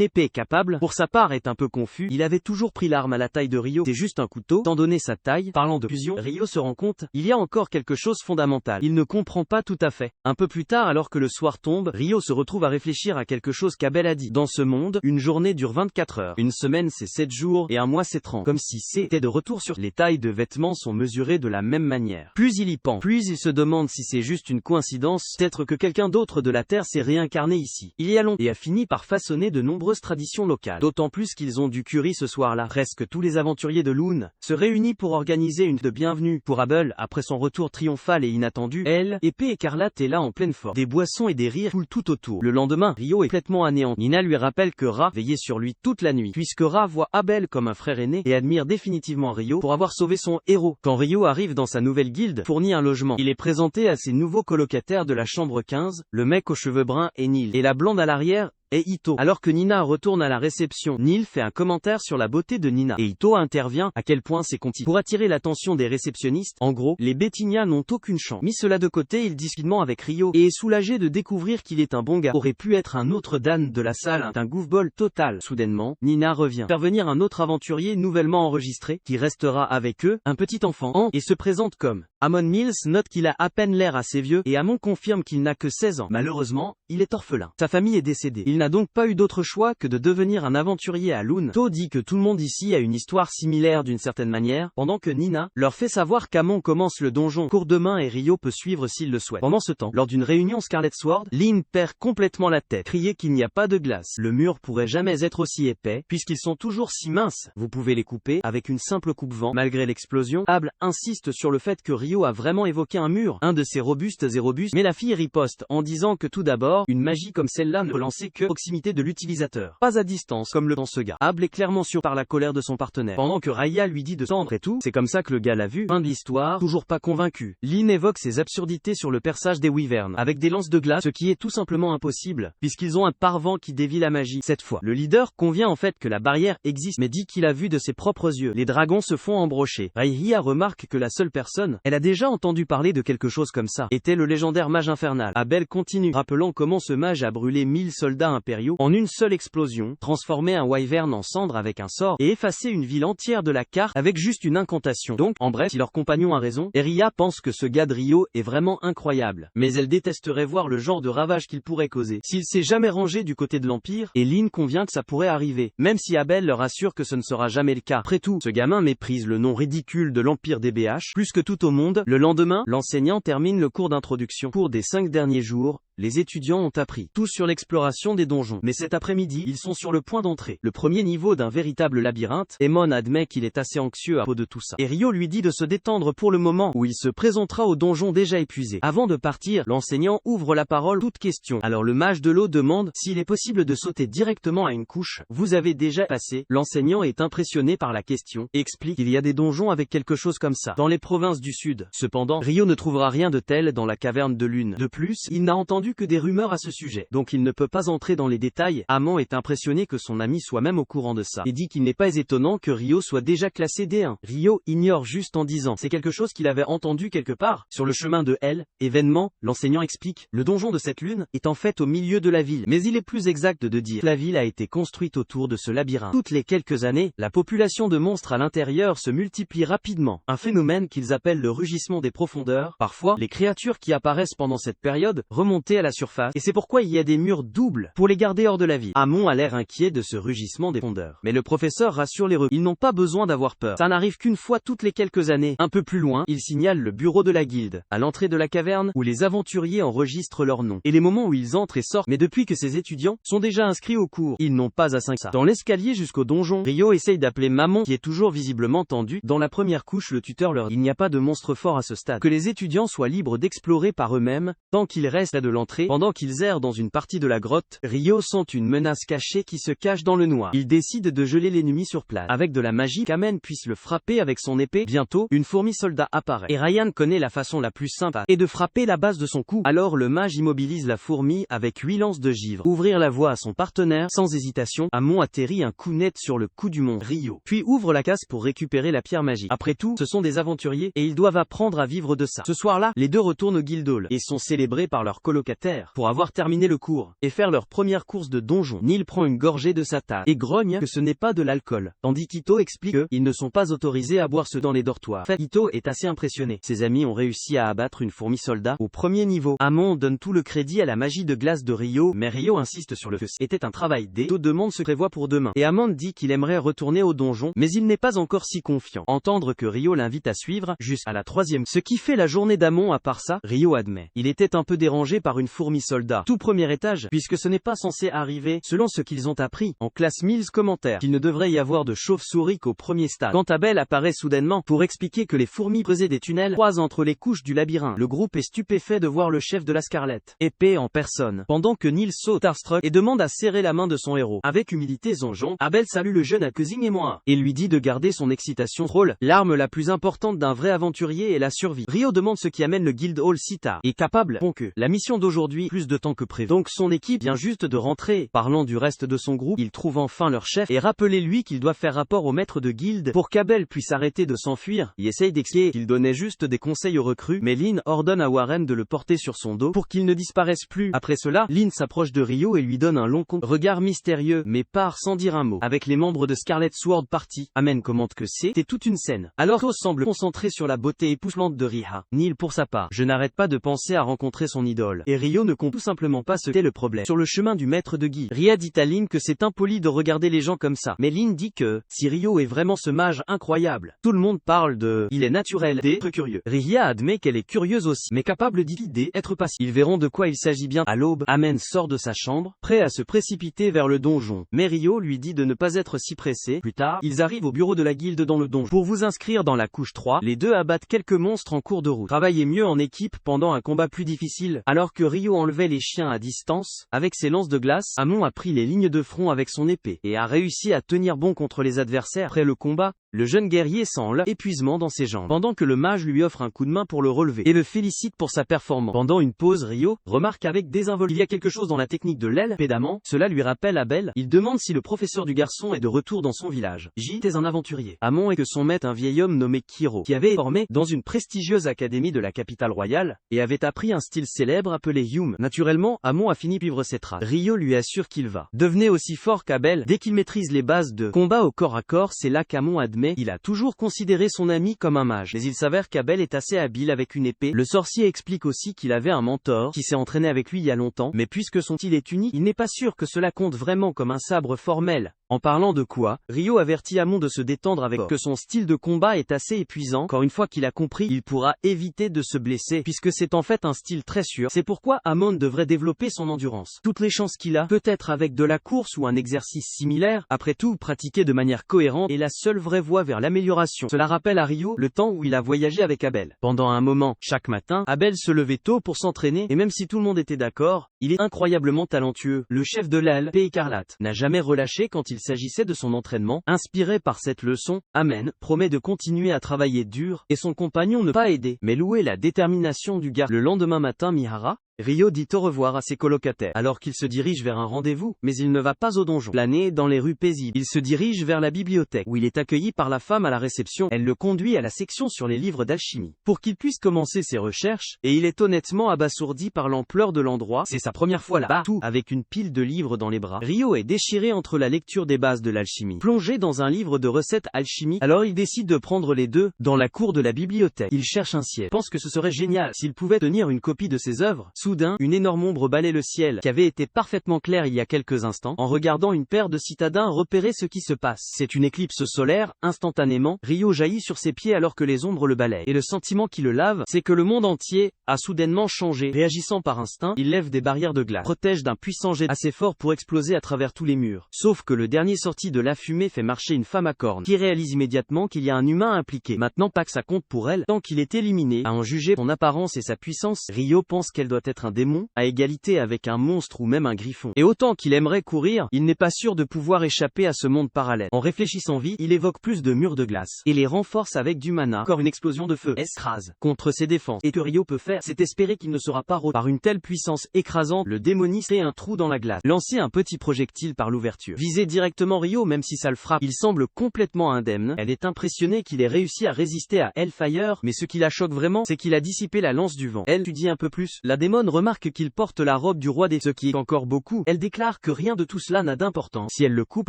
Speaker 1: épée capable. Pour sa part est un peu confus. Il avait toujours pris l'arme à la taille de Rio. C'est juste un couteau. Étant donné sa taille, parlant de fusion, Rio se rend compte, il y a encore quelque chose de fondamental. Il ne comprend pas tout à fait. Un peu plus tard, alors que le soir tombe, Rio se retrouve à réfléchir à quelque chose qu'Abel a dit. Dans ce monde, une journée dure 24 heures. Une semaine c'est 7 jours, et un mois c'est 30. Comme si c'était de retour sur. Les tailles de vêtements sont mesurées de la même manière. Plus il y pense, plus il se demande si c'est juste une coïncidence. Peut-être que quelqu'un d'autre de la Terre s'est réincarné ici, il y a longtemps, et a fini par façonner de nombreuses traditions locales. D'autant plus qu'ils ont du curry ce soir-là. Presque tous les aventuriers de Loon se réunissent pour organiser une de bienvenue pour Abel après son retour triomphal et inattendu. Elle, épée écarlate, est là en pleine forme. Des boissons et des rires coulent tout autour. Le lendemain, Rio est complètement anéanti. Nina lui rappelle que Ra veillait sur lui toute la nuit, puisque Ra voit Abel comme un frère aîné et admire définitivement Rio pour avoir sauvé son héros. Quand Rio arrive dans sa nouvelle guilde, fournit un logement. Il est présenté à ses nouveaux colocataires de la chambre 15, le mec aux cheveux bruns est Neil, et la blonde à l'arrière et Ito. Alors que Nina retourne à la réception, Neil fait un commentaire sur la beauté de Nina, et Ito intervient, à quel point c'est conti. Pour attirer l'attention des réceptionnistes, en gros, les Bettinia n'ont aucune chance. Mis cela de côté, il discute avec Rio, et est soulagé de découvrir qu'il est un bon gars. Aurait pu être un autre Dan de la salle, un goofball total. Soudainement, Nina revient, faire venir un autre aventurier nouvellement enregistré, qui restera avec eux, un petit enfant, et se présente comme Amon Mills. Note qu'il a à peine l'air assez vieux, et Amon confirme qu'il n'a que 16 ans. Malheureusement, il est orphelin. Sa famille est décédée. Il n'a donc pas eu d'autre choix que de devenir un aventurier à Loon. To dit que tout le monde ici a une histoire similaire d'une certaine manière, pendant que Nina leur fait savoir qu'Amon commence le donjon court demain et Rio peut suivre s'il le souhaite. Pendant ce temps, lors d'une réunion Scarlet Sword, Lynn perd complètement la tête, crier qu'il n'y a pas de glace. Le mur pourrait jamais être aussi épais, puisqu'ils sont toujours si minces. Vous pouvez les couper avec une simple coupe-vent. Malgré l'explosion, Abel insiste sur le fait que Rio a vraiment évoqué un mur, un de ces robustes et robustes, mais la fille riposte en disant que tout d'abord, une magie comme celle-là ne peut lancer que proximité de l'utilisateur, pas à distance comme le dans ce gars. Abel est clairement sûr par la colère de son partenaire, pendant que Raya lui dit de tendre et tout, c'est comme ça que le gars l'a vu. Fin de l'histoire, toujours pas convaincu. Lynn évoque ses absurdités sur le perçage des wyverns, avec des lances de glace, ce qui est tout simplement impossible, puisqu'ils ont un parvent qui dévie la magie. Cette fois, le leader convient en fait que la barrière existe, mais dit qu'il a vu de ses propres yeux. Les dragons se font embrocher. Raya remarque que la seule personne, elle a déjà entendu parler de quelque chose comme ça, était le légendaire mage infernal. Abel continue, rappelant comment ce mage a brûlé 1000 soldats impériaux en une seule explosion, transformé un wyvern en cendres avec un sort, et effacé une ville entière de la carte avec juste une incantation. Donc, en bref, si leur compagnon a raison, Eria pense que ce gars de Rio est vraiment incroyable, mais elle détesterait voir le genre de ravage qu'il pourrait causer s'il s'est jamais rangé du côté de l'Empire, et Lynn convient que ça pourrait arriver, même si Abel leur assure que ce ne sera jamais le cas. Après tout, ce gamin méprise le nom ridicule de l'Empire des BH, plus que tout au monde. Le lendemain, l'enseignant termine le cours d'introduction. Pour des 5 derniers jours, les étudiants ont appris tout sur l'exploration des donjons. Mais cet après-midi, ils sont sur le point d'entrer le premier niveau d'un véritable labyrinthe. Emon admet qu'il est assez anxieux à propos de tout ça. Et Rio lui dit de se détendre pour le moment où il se présentera au donjon déjà épuisé. Avant de partir, l'enseignant ouvre la parole toute question. Alors le mage de l'eau demande s'il est possible de sauter directement à une couche. Vous avez déjà passé. L'enseignant est impressionné par la question et explique qu'il y a des donjons avec quelque chose comme ça dans les provinces du sud. Cependant, Rio ne trouvera rien de tel dans la caverne de Lune. De plus, il n'a entendu que des rumeurs à ce sujet, donc il ne peut pas entrer dans les détails. Amon est impressionné que son ami soit même au courant de ça, et dit qu'il n'est pas étonnant que Rio soit déjà classé D1. Rio ignore juste en disant c'est quelque chose qu'il avait entendu quelque part. Sur le chemin de L, événement, l'enseignant explique, le donjon de cette lune est en fait au milieu de la ville, mais il est plus exact de dire que la ville a été construite autour de ce labyrinthe. Toutes les quelques années, la population de monstres à l'intérieur se multiplie rapidement, un phénomène qu'ils appellent le rugissement des profondeurs. Parfois, les créatures qui apparaissent pendant cette période remontaient à la surface, et c'est pourquoi il y a des murs doubles pour les garder hors de la ville. Amon a l'air inquiet de ce rugissement des profondeurs, mais le professeur rassure les ils n'ont pas besoin d'avoir peur. Ça n'arrive qu'une fois toutes les quelques années. Un peu plus loin, il signale le bureau de la guilde, à l'entrée de la caverne, où les aventuriers enregistrent leur nom, et les moments où ils entrent et sortent. Mais depuis que ces étudiants sont déjà inscrits au cours, ils n'ont pas à 5 ça. Dans l'escalier jusqu'au donjon, Rio essaye d'appeler Maman, qui est toujours visiblement tendue. Dans la première couche, le tuteur leur dit il n'y a pas de monstre fort à ce stade, que les étudiants soient libres d'explorer par eux-mêmes, tant qu'ils restent là de l'entrée. Pendant qu'ils errent dans une partie de la grotte, Rio sent une menace cachée qui se cache dans le noir. Il décide de geler l'ennemi sur place. Avec de la magie, Kamen puisse le frapper avec son épée. Bientôt, une fourmi soldat apparaît. Et Ryan connaît la façon la plus simple et de frapper la base de son cou. Alors le mage immobilise la fourmi avec 8 lances de givre. Ouvrir la voie à son partenaire, sans hésitation, Amon atterrit un coup net sur le cou du mont Rio. Puis ouvre la casse pour récupérer la pierre magique. Après tout, ce sont des aventuriers, et ils doivent apprendre à vivre de ça. Ce soir-là, les deux retournent au Guildhall, et sont célébrés par leurs colocataires, pour avoir terminé le cours, et faire leur première course de donjon. Neil prend une gorgée de sa tasse, et grogne que ce n'est pas de l'alcool, tandis qu'Ito explique qu'ils ne sont pas autorisés à boire ce dans les dortoirs. Ito est assez impressionné. Ses amis ont réussi à abattre une fourmi soldat au premier niveau. Amon donne tout le crédit à la magie de glace de Rio, mais Rio insiste sur le fait que c'était un travail d'. Ito demande ce prévoit pour demain, et Amon dit qu'il aimerait retourner au donjon, mais il n'est pas encore si confiant. Entendre que Rio l'invite à suivre, jusqu'à la 3e, ce qui fait la journée d'Amon. À part ça, Rio admet. Il était un peu dérangé par par une fourmi soldat. Tout premier étage, puisque ce n'est pas censé arriver, selon ce qu'ils ont appris. En classe Mills commentaire qu'il ne devrait y avoir de chauve-souris qu'au premier stade. Quand Abel apparaît soudainement pour expliquer que les fourmis creusaient des tunnels croisent entre les couches du labyrinthe. Le groupe est stupéfait de voir le chef de la Scarlet, épée en personne, pendant que Neil saute starstruck et demande à serrer la main de son héros. Avec humilité zonjon, Abel salue le jeune accusing et moi et lui dit de garder son excitation drôle. L'arme la plus importante d'un vrai aventurier est la survie. Rio demande ce qui amène le Guild Hall si tard. Et capable, bon que la mission d'aujourd'hui plus de temps que prévu. Donc son équipe vient juste de rentrer. Parlant du reste de son groupe, il trouve enfin leur chef et rappelez-lui qu'il doit faire rapport au maître de guilde pour qu'Abel puisse arrêter de s'enfuir. Il essaye d'expliquer qu'il donnait juste des conseils aux recrues, mais Lynn ordonne à Warren de le porter sur son dos pour qu'il ne disparaisse plus. Après cela, Lynn s'approche de Rio et lui donne un long regard mystérieux, mais part sans dire un mot. Avec les membres de Scarlet Sword Party, Amen commente que c'était toute une scène. Alors Rio semble concentré sur la beauté époustouflante de Riha. Neil pour sa part, je n'arrête pas de penser à rencontrer son idole. Et Rio ne comprend tout simplement pas ce qu'est le problème. Sur le chemin du maître de guilde, Ria dit à Lynn que c'est impoli de regarder les gens comme ça. Mais Lynn dit que, si Rio est vraiment ce mage incroyable, tout le monde parle de, il est naturel, d'être curieux. Ria admet qu'elle est curieuse aussi, mais capable d'idée, être passive. Ils verront de quoi il s'agit bien. À l'aube, Amen sort de sa chambre, prêt à se précipiter vers le donjon. Mais Rio lui dit de ne pas être si pressé. Plus tard, ils arrivent au bureau de la guilde dans le donjon. Pour vous inscrire dans la couche 3, les deux abattent quelques monstres en cours de route. Travaillez mieux en équipe pendant un combat plus difficile. Alors que Rio enlevait les chiens à distance, avec ses lances de glace, Amon a pris les lignes de front avec son épée, et a réussi à tenir bon contre les adversaires. Après le combat, le jeune guerrier sent l'épuisement dans ses jambes, pendant que le mage lui offre un coup de main pour le relever, et le félicite pour sa performance. Pendant une pause, Rio remarque avec désinvolture qu'il y a quelque chose dans la technique de l'aile, pédamment, cela lui rappelle Abel. Il demande si le professeur du garçon est de retour dans son village. J est un aventurier. Amon est que son maître un vieil homme nommé Kiro, qui avait formé dans une prestigieuse académie de la capitale royale, et avait appris un style célèbre appelé Hume. Naturellement, Amon a fini de suivre ses traces. Rio lui assure qu'il va devenir aussi fort qu'Abel dès qu'il maîtrise les bases de combat au corps à corps. C'est là qu'Amon admet il a toujours considéré son ami comme un mage, mais il s'avère qu'Abel est assez habile avec une épée. Le sorcier explique aussi qu'il avait un mentor qui s'est entraîné avec lui il y a longtemps, mais puisque son style est unique, il n'est pas sûr que cela compte vraiment comme un sabre formel. En parlant de quoi, Rio avertit Amon de se détendre avec que son style de combat est assez épuisant. Encore une fois qu'il a compris, il pourra éviter de se blesser, puisque c'est en fait un style très sûr. C'est pourquoi Amon devrait développer son endurance. Toutes les chances qu'il a, peut-être avec de la course ou un exercice similaire, après tout, pratiquer de manière cohérente est la seule vraie voie vers l'amélioration. Cela rappelle à Rio le temps où il a voyagé avec Abel. Pendant un moment, chaque matin, Abel se levait tôt pour s'entraîner, et même si tout le monde était d'accord, il est incroyablement talentueux. Le chef de l'aile, P. Écarlate, n'a jamais relâché quand il s'agissait de son entraînement. Inspiré par cette leçon, Amen promet de continuer à travailler dur, et son compagnon ne pas aider, mais louer la détermination du gars. Le lendemain matin, Mihara, Rio dit au revoir à ses colocataires, alors qu'il se dirige vers un rendez-vous, mais il ne va pas au donjon. Plané dans les rues paisibles, il se dirige vers la bibliothèque, où il est accueilli par la femme à la réception. Elle le conduit à la section sur les livres d'alchimie, pour qu'il puisse commencer ses recherches, et il est honnêtement abasourdi par l'ampleur de l'endroit. C'est sa première fois là-bas, tout avec une pile de livres dans les bras. Rio est déchiré entre la lecture des bases de l'alchimie, plongé dans un livre de recettes alchimiques, alors il décide de prendre les deux. Dans la cour de la bibliothèque, il cherche un ciel, pense que ce serait génial s'il pouvait tenir une copie de ses œuvres. Soudain, une énorme ombre balaie le ciel, qui avait été parfaitement clair il y a quelques instants. En regardant une paire de citadins repérer ce qui se passe. C'est une éclipse solaire. Instantanément, Rio jaillit sur ses pieds alors que les ombres le balayent. Et le sentiment qui le lave, c'est que le monde entier a soudainement changé. Réagissant par instinct, il lève des barrières de glace, protège d'un puissant jet assez fort pour exploser à travers tous les murs. Sauf que le dernier sorti de la fumée fait marcher une femme à cornes, qui réalise immédiatement qu'il y a un humain impliqué. Maintenant pas que ça compte pour elle, tant qu'il est éliminé. À en juger son apparence et sa puissance, Rio pense qu'elle doit être un démon, à égalité avec un monstre ou même un griffon. Et autant qu'il aimerait courir, il n'est pas sûr de pouvoir échapper à ce monde parallèle. En réfléchissant vite, il évoque plus de murs de glace, et les renforce avec du mana. Encore une explosion de feu écrase contre ses défenses. Et que Rio peut faire, c'est espérer qu'il ne sera pas par une telle puissance écrasante. Le démoniste fait un trou dans la glace, lancer un petit projectile par l'ouverture, viser directement Rio. Même si ça le frappe, il semble complètement indemne. Elle est impressionnée qu'il ait réussi à résister à Hellfire, mais ce qui la choque vraiment, c'est qu'il a dissipé la lance du vent. Elle étudie un peu plus. La démone remarque qu'il porte la robe du roi des, ce qui est encore beaucoup. Elle déclare que rien de tout cela n'a d'importance. Si elle le coupe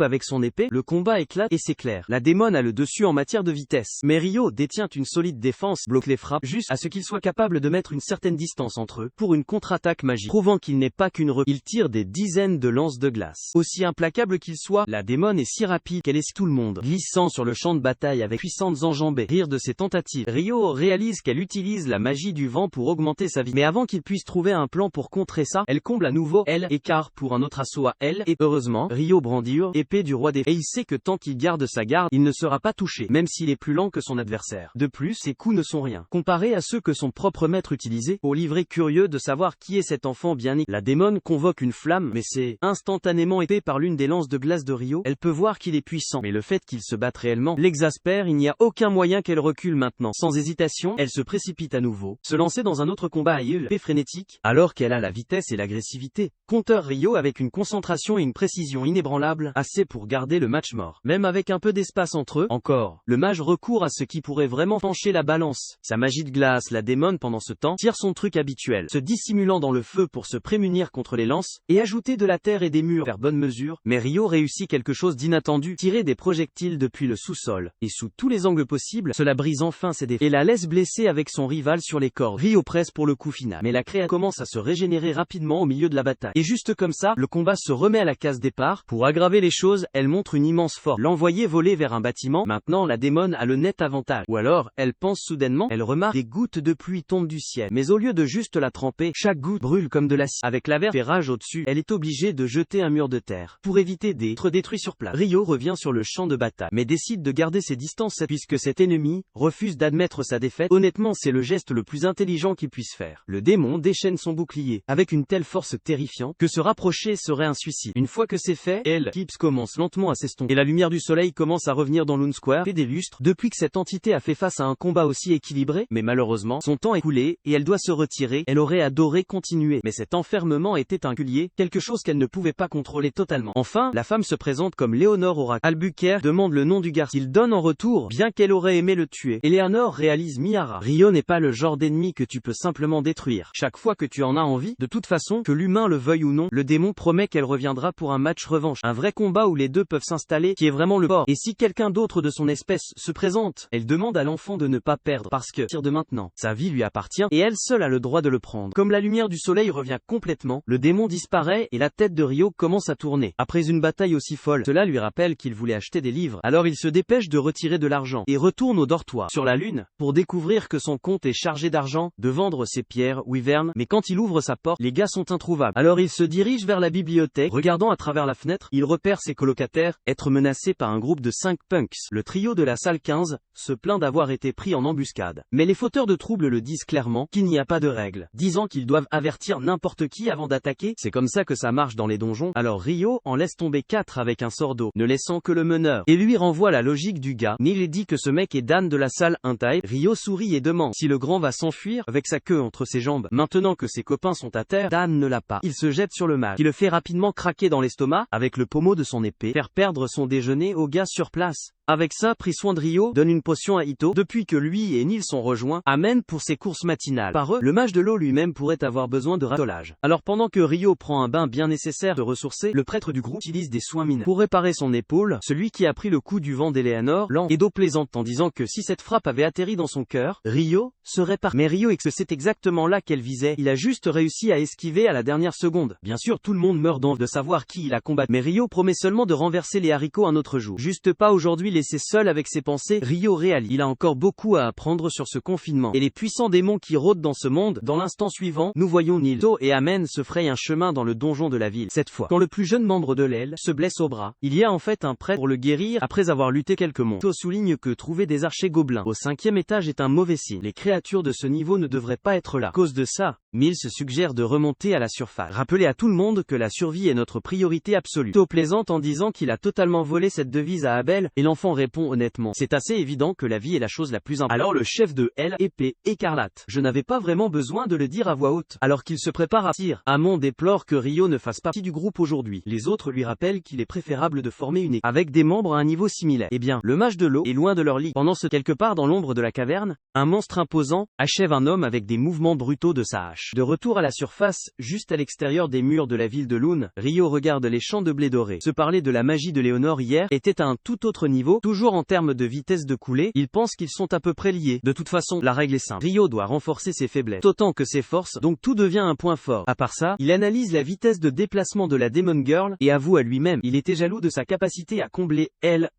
Speaker 1: avec son épée, le combat éclate et s'éclaire. La démone a le dessus en matière de vitesse, mais Rio détient une solide défense, bloque les frappes, juste à ce qu'il soit capable de mettre une certaine distance entre eux, pour une contre-attaque magique, prouvant qu'il n'est pas qu'une Il tire des dizaines de lances de glace. Aussi implacable qu'il soit, la démone est si rapide qu'elle esquive tout le monde, glissant sur le champ de bataille avec puissantes enjambées. Rire de ses tentatives, Rio réalise qu'elle utilise la magie du vent pour augmenter sa vie. Mais avant qu'il puisse trouver trouver un plan pour contrer ça. Elle comble à nouveau L, écart pour un autre assaut à L, et heureusement, Ryo brandit épée du roi des fées, et il sait que tant qu'il garde sa garde, il ne sera pas touché, même s'il est plus lent que son adversaire. De plus, ses coups ne sont rien, comparés à ceux que son propre maître utilisait. Au livret curieux de savoir qui est cet enfant bien né, la démone convoque une flamme, mais c'est instantanément épée par l'une des lances de glace de Ryo. Elle peut voir qu'il est puissant, mais le fait qu'il se batte réellement l'exaspère. Il n'y a aucun moyen qu'elle recule maintenant. Sans hésitation, elle se précipite à nouveau, se lancer dans un autre combat à épée frénétique, alors qu'elle a la vitesse et l'agressivité. Compteur Ryo avec une concentration et une précision inébranlables, assez pour garder le match mort. Même avec un peu d'espace entre eux, encore, le mage recourt à ce qui pourrait vraiment pencher la balance. Sa magie de glace, la démone pendant ce temps, tire son truc habituel, se dissimulant dans le feu pour se prémunir contre les lances, et ajouter de la terre et des murs vers bonne mesure. Mais Ryo réussit quelque chose d'inattendu, tirer des projectiles depuis le sous-sol, et sous tous les angles possibles, cela brise enfin ses défenses, et la laisse blesser avec son rival sur les cordes. Ryo presse pour le coup final, mais la créature commence à se régénérer rapidement au milieu de la bataille. Et juste comme ça, le combat se remet à la case départ. Pour aggraver les choses, elle montre une immense force. L'envoyer voler vers un bâtiment, maintenant la démone a le net avantage. Ou alors, elle pense soudainement, elle remarque des gouttes de pluie tombent du ciel. Mais au lieu de juste la tremper, chaque goutte brûle comme de l'acier. Avec l'averse fait rage au-dessus, elle est obligée de jeter un mur de terre, pour éviter d'être détruit sur place. Ryo revient sur le champ de bataille, mais décide de garder ses distances puisque cet ennemi refuse d'admettre sa défaite. Honnêtement, c'est le geste le plus intelligent qu'il puisse faire. Le démon déchaîne son bouclier, avec une telle force terrifiante, que se rapprocher serait un suicide. Une fois que c'est fait, l'éclipse commence lentement à s'estomper, et la lumière du soleil commence à revenir dans Lune Square, et des lustres, depuis que cette entité a fait face à un combat aussi équilibré, mais malheureusement, son temps est coulé, et elle doit se retirer. Elle aurait adoré continuer, mais cet enfermement était un collier, quelque chose qu'elle ne pouvait pas contrôler totalement. Enfin, la femme se présente comme Léonore Oracle. Albuquerque demande le nom du garçon. Il donne en retour, bien qu'elle aurait aimé le tuer. Eleanor réalise Mihara. Ryo n'est pas le genre d'ennemi que tu peux simplement détruire chaque fois que tu en as envie. De toute façon, que l'humain le veuille ou non, le démon promet qu'elle reviendra pour un match revanche. Un vrai combat où les deux peuvent s'installer, qui est vraiment le fort. Et si quelqu'un d'autre de son espèce se présente, elle demande à l'enfant de ne pas perdre, parce que, à partir de maintenant, sa vie lui appartient, et elle seule a le droit de le prendre. Comme la lumière du soleil revient complètement, le démon disparaît, et la tête de Ryo commence à tourner. Après une bataille aussi folle, cela lui rappelle qu'il voulait acheter des livres, alors il se dépêche de retirer de l'argent, et retourne au dortoir, sur la lune, pour découvrir que son compte est chargé d'argent, de vendre ses pierres, wyvern, mais quand il ouvre sa porte, les gars sont introuvables. Alors il se dirige vers la bibliothèque, regardant à travers la fenêtre, il repère ses colocataires, être menacés par un groupe de 5 punks. Le trio de la salle 15 se plaint d'avoir été pris en embuscade. Mais les fauteurs de troubles le disent clairement, qu'il n'y a pas de règles, disant qu'ils doivent avertir n'importe qui avant d'attaquer. C'est comme ça que ça marche dans les donjons. Alors Ryo en laisse tomber 4 avec un sordo, ne laissant que le meneur, et lui renvoie la logique du gars. Neil dit que ce mec est Dan de la salle 1 type. Ryo sourit et demande si le grand va s'enfuir, avec sa queue entre ses jambes. Maintenant que ses copains sont à terre, Dan ne l'a pas. Il se jette sur le mage, qui le fait rapidement craquer dans l'estomac, avec le pommeau de son épée, faire perdre son déjeuner au gars sur place. Avec ça, pris soin de Ryo, donne une potion à Ito, depuis que lui et Neil sont rejoints, amène pour ses courses matinales. Par eux, le mage de l'eau lui-même pourrait avoir besoin de ratolage. Alors pendant que Ryo prend un bain bien nécessaire de ressourcer, le prêtre du groupe utilise des soins mineurs pour réparer son épaule, celui qui a pris le coup du vent d'Eleanor, lent et d'eau plaisante, en disant que si cette frappe avait atterri dans son cœur, Ryo serait parti. Mais Ryo et que c'est exactement là qu'elle visait, il a juste réussi à esquiver à la dernière seconde. Bien sûr, tout le monde meurt d'envie de savoir qui il a combattu, mais Ryo promet seulement de renverser les haricots un autre jour. Juste pas aujourd'hui, laissé seul avec ses pensées. Ryo réalise, il a encore beaucoup à apprendre sur ce confinement, et les puissants démons qui rôdent dans ce monde. Dans l'instant suivant, nous voyons Nilto et Amen se frayent un chemin dans le donjon de la ville. Cette fois, quand le plus jeune membre de l'aile se blesse au bras, il y a en fait un prêtre pour le guérir, après avoir lutté quelques monstres. Nilto souligne que trouver des archers gobelins au 5e étage est un mauvais signe. Les créatures de ce niveau ne devraient pas être là. À cause de ça, Mills suggère de remonter à la surface. Rappeler à tout le monde que la survie est notre priorité absolue. Nilto plaisante en disant qu'il a totalement volé cette devise à Abel, et l'enfant répond honnêtement, c'est assez évident que la vie est la chose la plus importante. Alors le chef de épée écarlate, je n'avais pas vraiment besoin de le dire à voix haute, alors qu'il se prépare à partir. Amon déplore que Ryo ne fasse pas partie du groupe aujourd'hui. Les autres lui rappellent qu'il est préférable de former une équipe avec des membres à un niveau similaire. Eh bien, le mage de l'eau est loin de leur lit. Pendant ce quelque part dans l'ombre de la caverne, un monstre imposant achève un homme avec des mouvements brutaux de sa hache. De retour à la surface, juste à l'extérieur des murs de la ville de Lune, Ryo regarde les champs de blé doré. Se parler de la magie de Léonore hier était à un tout autre niveau, toujours en termes de vitesse de coulée, il pense qu'ils sont à peu près liés. De toute façon, la règle est simple. Ryo doit renforcer ses faiblesses autant que ses forces, donc tout devient un point fort. À part ça, il analyse la vitesse de déplacement de la Demon Girl, et avoue à lui-même, il était jaloux de sa capacité à combler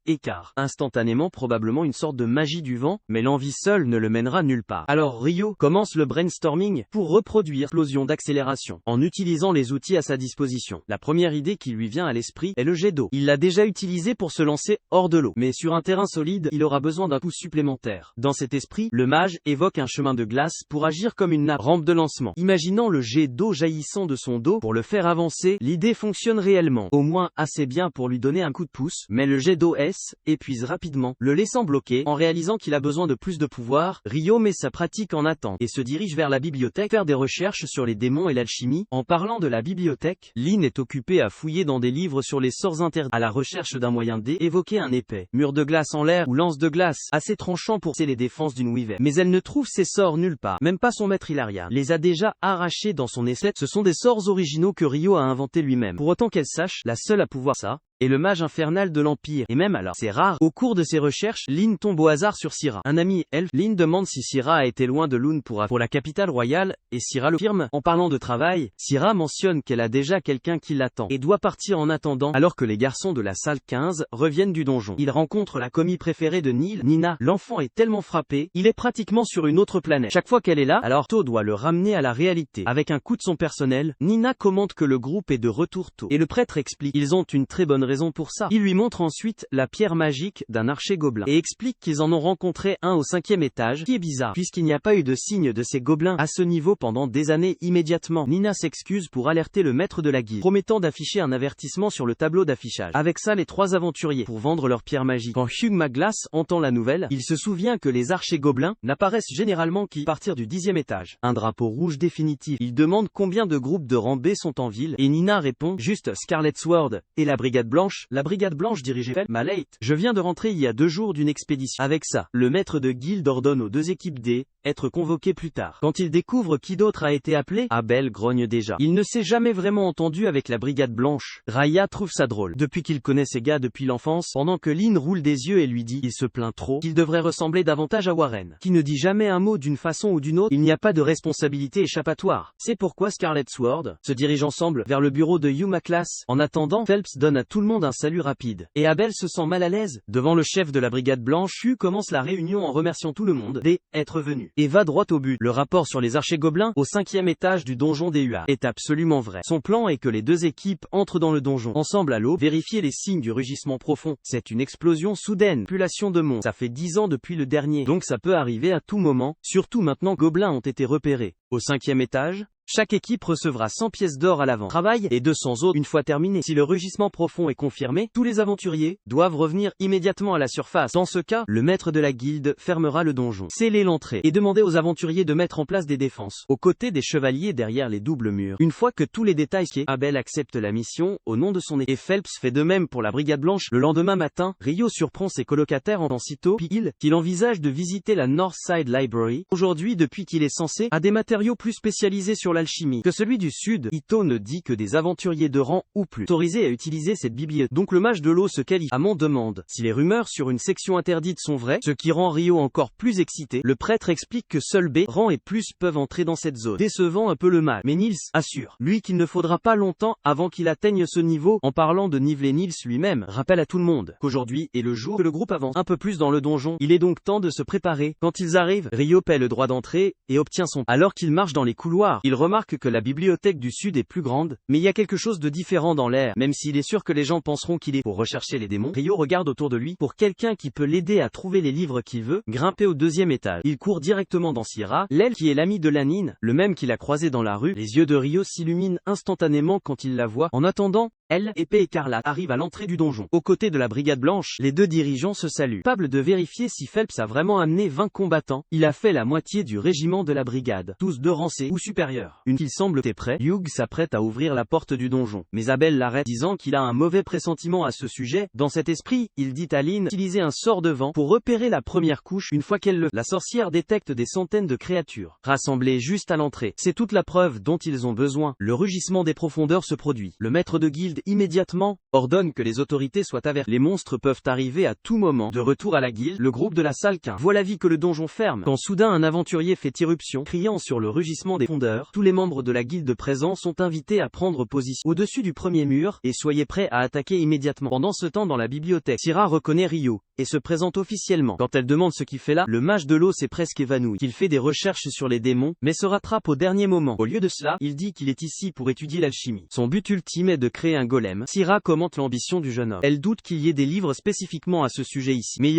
Speaker 1: écart. Instantanément, probablement une sorte de magie du vent, mais l'envie seule ne le mènera nulle part. Alors Ryo commence le brainstorming, pour produire explosion d'accélération, en utilisant les outils à sa disposition. La première idée qui lui vient à l'esprit est le jet d'eau. Il l'a déjà utilisé pour se lancer hors de l'eau, mais sur un terrain solide, il aura besoin d'un coup supplémentaire. Dans cet esprit, le mage évoque un chemin de glace pour agir comme une rampe de lancement. Imaginant le jet d'eau jaillissant de son dos pour le faire avancer, l'idée fonctionne réellement, au moins assez bien pour lui donner un coup de pouce, mais le jet d'eau épuise rapidement, le laissant bloqué. En réalisant qu'il a besoin de plus de pouvoir, Ryo met sa pratique en attente et se dirige vers la bibliothèque faire des recherches sur les démons et l'alchimie. En parlant de la bibliothèque, Lin est occupée à fouiller dans des livres sur les sorts interdits, à la recherche d'un moyen d'évoquer un épais mur de glace en l'air ou lance de glace, assez tranchant pour sceller les défenses d'une wyvern. Mais elle ne trouve ces sorts nulle part, même pas son maître Hilaria les a déjà arrachés dans son essai. Ce sont des sorts originaux que Ryo a inventés lui-même. Pour autant qu'elle sache, la seule à pouvoir ça et le mage infernal de l'Empire. Et même alors, c'est rare. Au cours de ses recherches, Lin tombe au hasard sur Syrah, un ami elfe. Lin demande si Syrah a été loin de Lune pour la capitale royale, et Syrah le confirme. En parlant de travail, Syrah mentionne qu'elle a déjà quelqu'un qui l'attend, et doit partir en attendant, alors que les garçons de la salle 15 reviennent du donjon. Il rencontre la commis préférée de Neil, Nina. L'enfant est tellement frappé, il est pratiquement sur une autre planète. Chaque fois qu'elle est là, alors To doit le ramener à la réalité. Avec un coup de son personnel, Nina commente que le groupe est de retour tôt. Et le prêtre explique, ils ont une très bonne raison pour ça. Il lui montre ensuite la pierre magique d'un archer gobelin et explique qu'ils en ont rencontré un au 5e étage, qui est bizarre, puisqu'il n'y a pas eu de signe de ces gobelins à ce niveau pendant des années. Immédiatement, Nina s'excuse pour alerter le maître de la guilde, promettant d'afficher un avertissement sur le tableau d'affichage. Avec ça, les trois aventuriers pour vendre leur pierre magique. Quand Hugh Maglas entend la nouvelle, il se souvient que les archers gobelins n'apparaissent généralement qu'à partir du 10e étage. Un drapeau rouge définitif. Il demande combien de groupes de rang B sont en ville, et Nina répond juste Scarlet Sword et la Brigade Blanche. La Brigade Blanche dirigée par Malate. Je viens de rentrer il y a 2 jours d'une expédition. Avec ça, le maître de guilde ordonne aux 2 équipes D être convoquées plus tard. Quand il découvre qui d'autre a été appelé, Abel grogne déjà. Il ne s'est jamais vraiment entendu avec la Brigade Blanche. Raya trouve ça drôle, depuis qu'il connaît ces gars depuis l'enfance, pendant que Lynn roule des yeux et lui dit il se plaint trop, qu'il devrait ressembler davantage à Warren, qui ne dit jamais un mot d'une façon ou d'une autre. Il n'y a pas de responsabilité échappatoire. C'est pourquoi Scarlet Sword se dirige ensemble vers le bureau de Hugh Maglas. En attendant, Phelps donne à tout le monde un salut rapide. Et Abel se sent mal à l'aise. Devant le chef de la Brigade Blanche, Hugh commence la réunion en remerciant tout le monde d'être venu. Et va droit au but. Le rapport sur les archers gobelins, au 5e étage du donjon des UA, est absolument vrai. Son plan est que les 2 équipes entrent dans le donjon, ensemble à l'aube, vérifier les signes du rugissement profond. C'est une explosion soudaine. Population de monstres. Ça fait 10 ans depuis le dernier. Donc ça peut arriver à tout moment, surtout maintenant que gobelins ont été repérés. Au 5e étage, chaque équipe recevra 100 pièces d'or à l'avant. Travail et 200 autres une fois terminé. Si le rugissement profond est confirmé, tous les aventuriers doivent revenir immédiatement à la surface. Dans ce cas, le maître de la guilde fermera le donjon, sceller l'entrée et demander aux aventuriers de mettre en place des défenses, aux côtés des chevaliers derrière les doubles murs. Une fois que tous les détails sont, Abel accepte la mission au nom de son équipe et Phelps fait de même pour la Brigade Blanche. Le lendemain matin, Ryo surprend ses colocataires en sitôt qu'il envisage de visiter la Northside Library. Aujourd'hui, depuis qu'il est censé a des matériaux plus spécialisés sur l'alchimie que celui du sud, Ito ne dit que des aventuriers de rang ou plus autorisés à utiliser cette bibliothèque. Donc le mage de l'eau se qualifie. Amon demande si les rumeurs sur une section interdite sont vraies, ce qui rend Ryo encore plus excité. Le prêtre explique que seuls B rang et plus peuvent entrer dans cette zone, décevant un peu le mage. Mais Nils assure, lui, qu'il ne faudra pas longtemps avant qu'il atteigne ce niveau. En parlant de niveler, Nils lui-même rappelle à tout le monde qu'aujourd'hui est le jour que le groupe avance un peu plus dans le donjon. Il est donc temps de se préparer. Quand ils arrivent, Ryo paie le droit d'entrée et obtient son. Alors qu'il marche dans les couloirs, il remarque que la bibliothèque du sud est plus grande, mais il y a quelque chose de différent dans l'air, même s'il est sûr que les gens penseront qu'il est pour rechercher les démons. Ryo regarde autour de lui pour quelqu'un qui peut l'aider à trouver les livres qu'il veut. Grimpé au 2e étage, il court directement dans Syrah, l'elfe qui est l'ami de Lanine, le même qu'il a croisé dans la rue. Les yeux de Ryo s'illuminent instantanément quand il la voit. En attendant, elle, épée écarlate, arrive à l'entrée du donjon. Aux côtés de la Brigade Blanche, les 2 dirigeants se saluent. Capable de vérifier si Phelps a vraiment amené 20 combattants, il a fait la moitié du régiment de la brigade, tous de rang C ou supérieur. Une qu'il semble est prêt, Hugh s'apprête à ouvrir la porte du donjon. Mais Abel l'arrête, disant qu'il a un mauvais pressentiment à ce sujet. Dans cet esprit, il dit à Lynn d'utiliser un sort de vent pour repérer la première couche. Une fois qu'elle la sorcière détecte des centaines de créatures rassemblées juste à l'entrée. C'est toute la preuve dont ils ont besoin. Le rugissement des profondeurs se produit. Le maître de guilde immédiatement ordonne que les autorités soient averties. Les monstres peuvent arriver à tout moment. De retour à la guilde, le groupe de la salle 15 voit la vie que le donjon ferme, quand soudain un aventurier fait irruption, criant sur le rugissement des fondeurs. Tous les membres de la guilde présents sont invités à prendre position au-dessus du premier mur, et soyez prêts à attaquer immédiatement. Pendant ce temps dans la bibliothèque, Syrah reconnaît Ryo, et se présente officiellement. Quand elle demande ce qu'il fait là, le mage de l'eau s'est presque évanoui. Il fait des recherches sur les démons, mais se rattrape au dernier moment. Au lieu de cela, il dit qu'il est ici pour étudier l'alchimie. Son but ultime est de créer un golem. Syrah commente l'ambition du jeune homme. Elle doute qu'il y ait des livres spécifiquement à ce sujet ici. Mais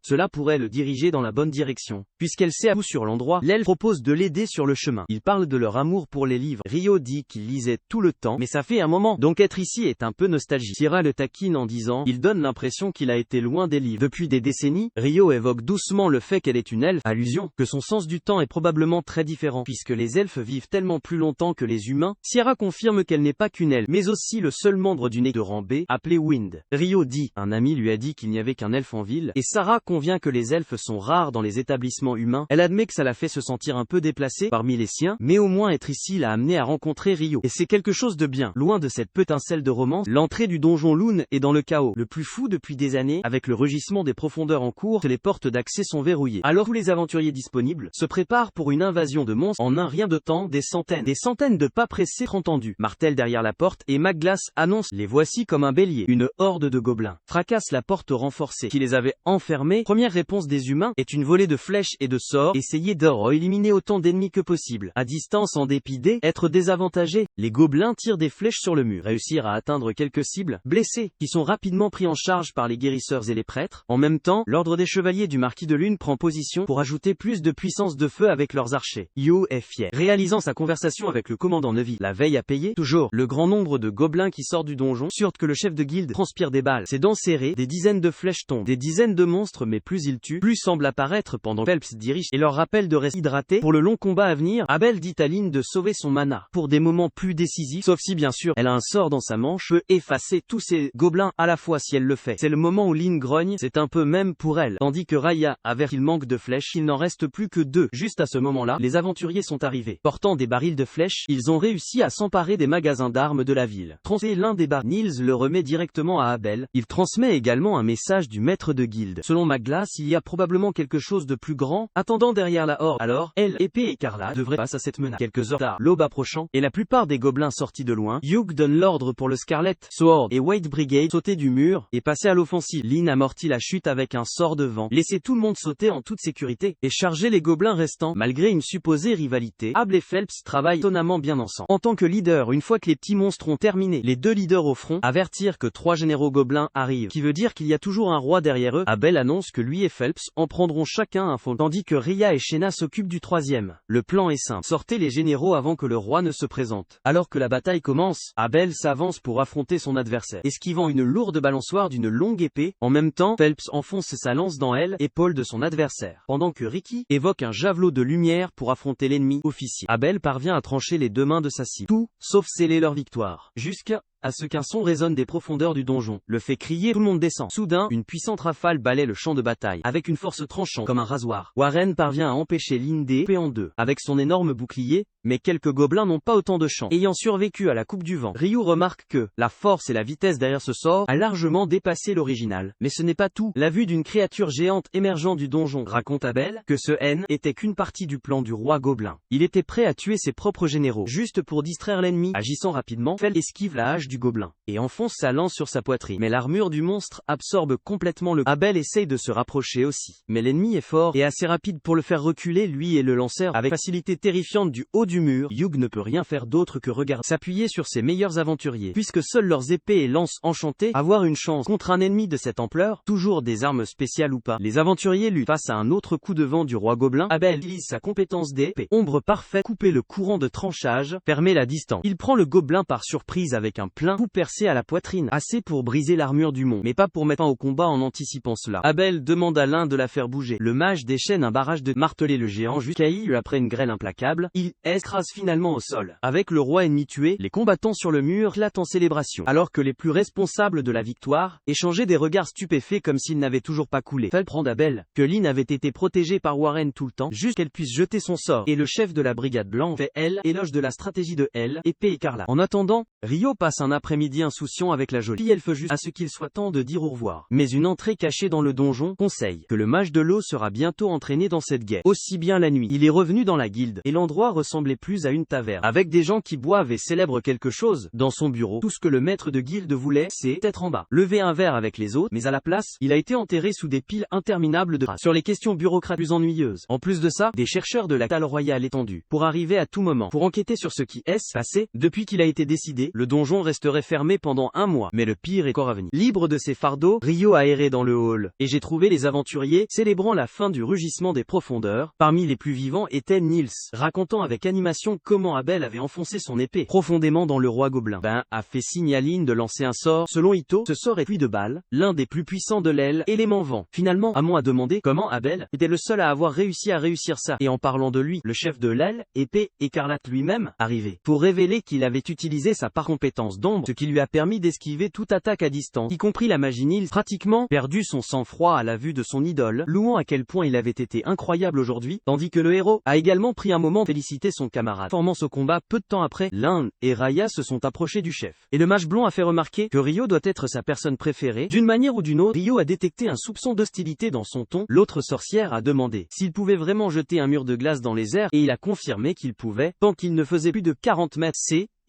Speaker 1: cela pourrait le diriger dans la bonne direction. Puisqu'elle sait à tout sur l'endroit, l'elfe propose de l'aider sur le chemin. Ils parlent de leur amour pour les livres. Ryo dit qu'il lisait tout le temps, mais ça fait un moment, donc être ici est un peu nostalgique. Syrah le taquine en disant, il donne l'impression qu'il a été loin des livres. Depuis des décennies, Ryo évoque doucement le fait qu'elle est une elfe, allusion que son sens du temps est probablement très différent, puisque les elfes vivent tellement plus longtemps que les humains. Syrah confirme qu'elle n'est pas qu'une elfe, mais aussi le seul membre d'une de rang B, appelé Wind. Ryo dit, un ami lui a dit qu'il n'y avait qu'un elfe en ville, et Sarah convient que les elfes sont rares dans les établissements humains. Elle admet que ça la fait se sentir un peu déplacée parmi les siens, mais au moins être ici l'a amené à rencontrer Ryo. Et c'est quelque chose de bien. Loin de cette étincelle de romance, l'entrée du donjon Loon est dans le chaos, le plus fou depuis des années, avec le rugissement des profondeurs en cours, les portes d'accès sont verrouillées. Alors tous les aventuriers disponibles se préparent pour une invasion de monstres. En un rien de temps, des centaines de pas pressés entendus martèlent derrière la porte, et Maglas annonce, les voici comme un bélier. Une horde de gobelins fracasse la porte renforcée qui les avait enfermés. Première réponse des humains est une volée de flèches et de sorts. Essayez d'éliminer autant d'ennemis que possible. À distance, en dépit d'être désavantagés, les gobelins tirent des flèches sur le mur. Réussir à atteindre quelques cibles blessées, qui sont rapidement pris en charge par les guérisseurs et les prêtres. En même temps, l'ordre des chevaliers du Marquis de Lune prend position pour ajouter plus de puissance de feu avec leurs archers. Yo est fier. Réalisant sa conversation avec le commandant Nevi la veille à payer, toujours, le grand nombre de gobelins qui sortent du donjon, sûr que le chef de guilde transpire des balles. Ses dents serrées, des dizaines de flèches tombent, des dizaines de monstres, mais plus il tue, plus semble apparaître pendant que Phelps dirige et leur rappelle de rester hydratés pour le long combat à venir. Abel dit à Lynn de sauver son mana pour des moments plus décisifs, sauf si bien sûr, elle a un sort dans sa manche, peut effacer tous ces gobelins à la fois si elle le fait. C'est le moment où Lynn grogne, c'est un peu même pour elle, tandis que Raya avertit qu'il manque de flèches, il n'en reste plus que 2. Juste à ce moment-là, les aventuriers sont arrivés. Portant des barils de flèches, ils ont réussi à s'emparer des magasins d'armes de la ville. Transférer l'un des barils, Nils le remet directement à Abel. Il transmet également un message du maître de guilde. Selon Maglas, il y a probablement quelque chose de plus grand attendant derrière la horde. Alors, elle, épée écarlate, devrait passer à cette menace. Quelques heures tard, l'aube approchant, et la plupart des gobelins sortis de loin, Hugh donne l'ordre pour le Scarlet Sword et White Brigade sauter du mur et passer à l'offensive. Lynn amortit la chute avec un sort de vent, laisser tout le monde sauter en toute sécurité et charger les gobelins restants. Malgré une supposée rivalité, Abel et Phelps travaillent étonnamment bien ensemble. En tant que leader, une fois que les petits monstres ont terminé, les deux leaders au front avertirent que 3 généraux gobelins arrivent, qui veut dire qu'il y a toujours un roi derrière eux. Abel annonce que lui et Phelps en prendront chacun un faux, tandis que Rhea et Shena s'occupent du 3e. Le plan est simple, sortez les généraux avant que le roi ne se présente. Alors que la bataille commence, Abel s'avance pour affronter son adversaire, esquivant une lourde balançoire d'une longue épée. En même temps, Phelps enfonce sa lance dans l'épaule de son adversaire, pendant que Ricky évoque un javelot de lumière pour affronter l'ennemi officier. Abel parvient à trancher les 2 mains de sa cible, tout sauf sceller leur victoire. Jusqu'à ce qu'un son résonne des profondeurs du donjon, le fait crier, tout le monde descend. Soudain, une puissante rafale balaie le champ de bataille, avec une force tranchante comme un rasoir. Warren parvient à empêcher Lynn d'épée en 2, avec son énorme bouclier, mais quelques gobelins n'ont pas autant de chance. Ayant survécu à la coupe du vent, Ryu remarque que la force et la vitesse derrière ce sort a largement dépassé l'original. Mais ce n'est pas tout. La vue d'une créature géante émergeant du donjon raconte à Abel que ce N était qu'une partie du plan du roi gobelin. Il était prêt à tuer ses propres généraux, juste pour distraire l'ennemi. Agissant rapidement, Phelps esquive la hache du gobelin et enfonce sa lance sur sa poitrine. Mais l'armure du monstre absorbe complètement le... Abel essaye de se rapprocher aussi, mais l'ennemi est fort et assez rapide pour le faire reculer, lui et le lanceur avec facilité terrifiante du haut du mur. Hugh ne peut rien faire d'autre que regarder, s'appuyer sur ses meilleurs aventuriers, puisque seules leurs épées et lances enchantées avoir une chance contre un ennemi de cette ampleur, toujours des armes spéciales ou pas. Les aventuriers luttent face à un autre coup de vent du roi gobelin. Abel utilise sa compétence d'épée, ombre parfaite, couper le courant de tranchage, fermer la distance. Il prend le gobelin par surprise avec un plein coup percé à la poitrine, assez pour briser l'armure du mont, mais pas pour mettre fin au combat en anticipant cela. Abel demande à l'un de la faire bouger. Le mage déchaîne un barrage de marteler le géant jusqu'à il après une grêle implacable. Il est s'écrase finalement au sol. Avec le roi ennemi tué, les combattants sur le mur éclatent en célébration. Alors que les plus responsables de la victoire échangeaient des regards stupéfaits comme s'ils n'avaient toujours pas coulé. Phelps prend d'Abel, que Lynn avait été protégée par Warren tout le temps, juste qu'elle puisse jeter son sort. Et le chef de la brigade blanche fait, elle, éloge de la stratégie de elle, épée écarlate. En attendant, Rio passe un après-midi insouciant avec la jolie elfe juste à ce qu'il soit temps de dire au revoir. Mais une entrée cachée dans le donjon conseille que le mage de l'eau sera bientôt entraîné dans cette guerre. Aussi bien la nuit. Il est revenu dans la guilde, et l'endroit ressemblait plus à une taverne, avec des gens qui boivent et célèbrent quelque chose. Dans son bureau, tout ce que le maître de guilde voulait, c'est être en bas, lever un verre avec les autres, mais à la place, il a été enterré sous des piles interminables de traces sur les questions bureaucratiques plus ennuyeuses. En plus de ça, des chercheurs de la Cale royale étendue, pour arriver à tout moment, pour enquêter sur ce qui est passé. Depuis qu'il a été décidé, le donjon resterait fermé pendant un mois, mais le pire est encore à venir. Libre de ses fardeaux, Rio a erré dans le hall, et j'ai trouvé les aventuriers célébrant la fin du rugissement des profondeurs. Parmi les plus vivants était Nils, racontant avec animation comment Abel avait enfoncé son épée profondément dans le roi gobelin. A fait signe à Lynn de lancer un sort. Selon Ito, ce sort est pluie de balles, l'un des plus puissants de l'aile, élément vent. Finalement, Amon a demandé comment Abel était le seul à avoir réussi à réussir ça. Et en parlant de lui, le chef de l'aile, épée écarlate lui-même, arrivé pour révéler qu'il avait utilisé sa compétence d'ombre, ce qui lui a permis d'esquiver toute attaque à distance, y compris la magie. Nils, pratiquement perdu son sang-froid à la vue de son idole, louant à quel point il avait été incroyable aujourd'hui, tandis que le héros a également pris un moment de féliciter son camarade. Formant ce combat, peu de temps après, Lynn et Raya se sont approchés du chef. Et le mage blond a fait remarquer que Rio doit être sa personne préférée. D'une manière ou d'une autre, Rio a détecté un soupçon d'hostilité dans son ton. L'autre sorcière a demandé s'il pouvait vraiment jeter un mur de glace dans les airs, et il a confirmé qu'il pouvait, tant qu'il ne faisait plus de 40 mètres.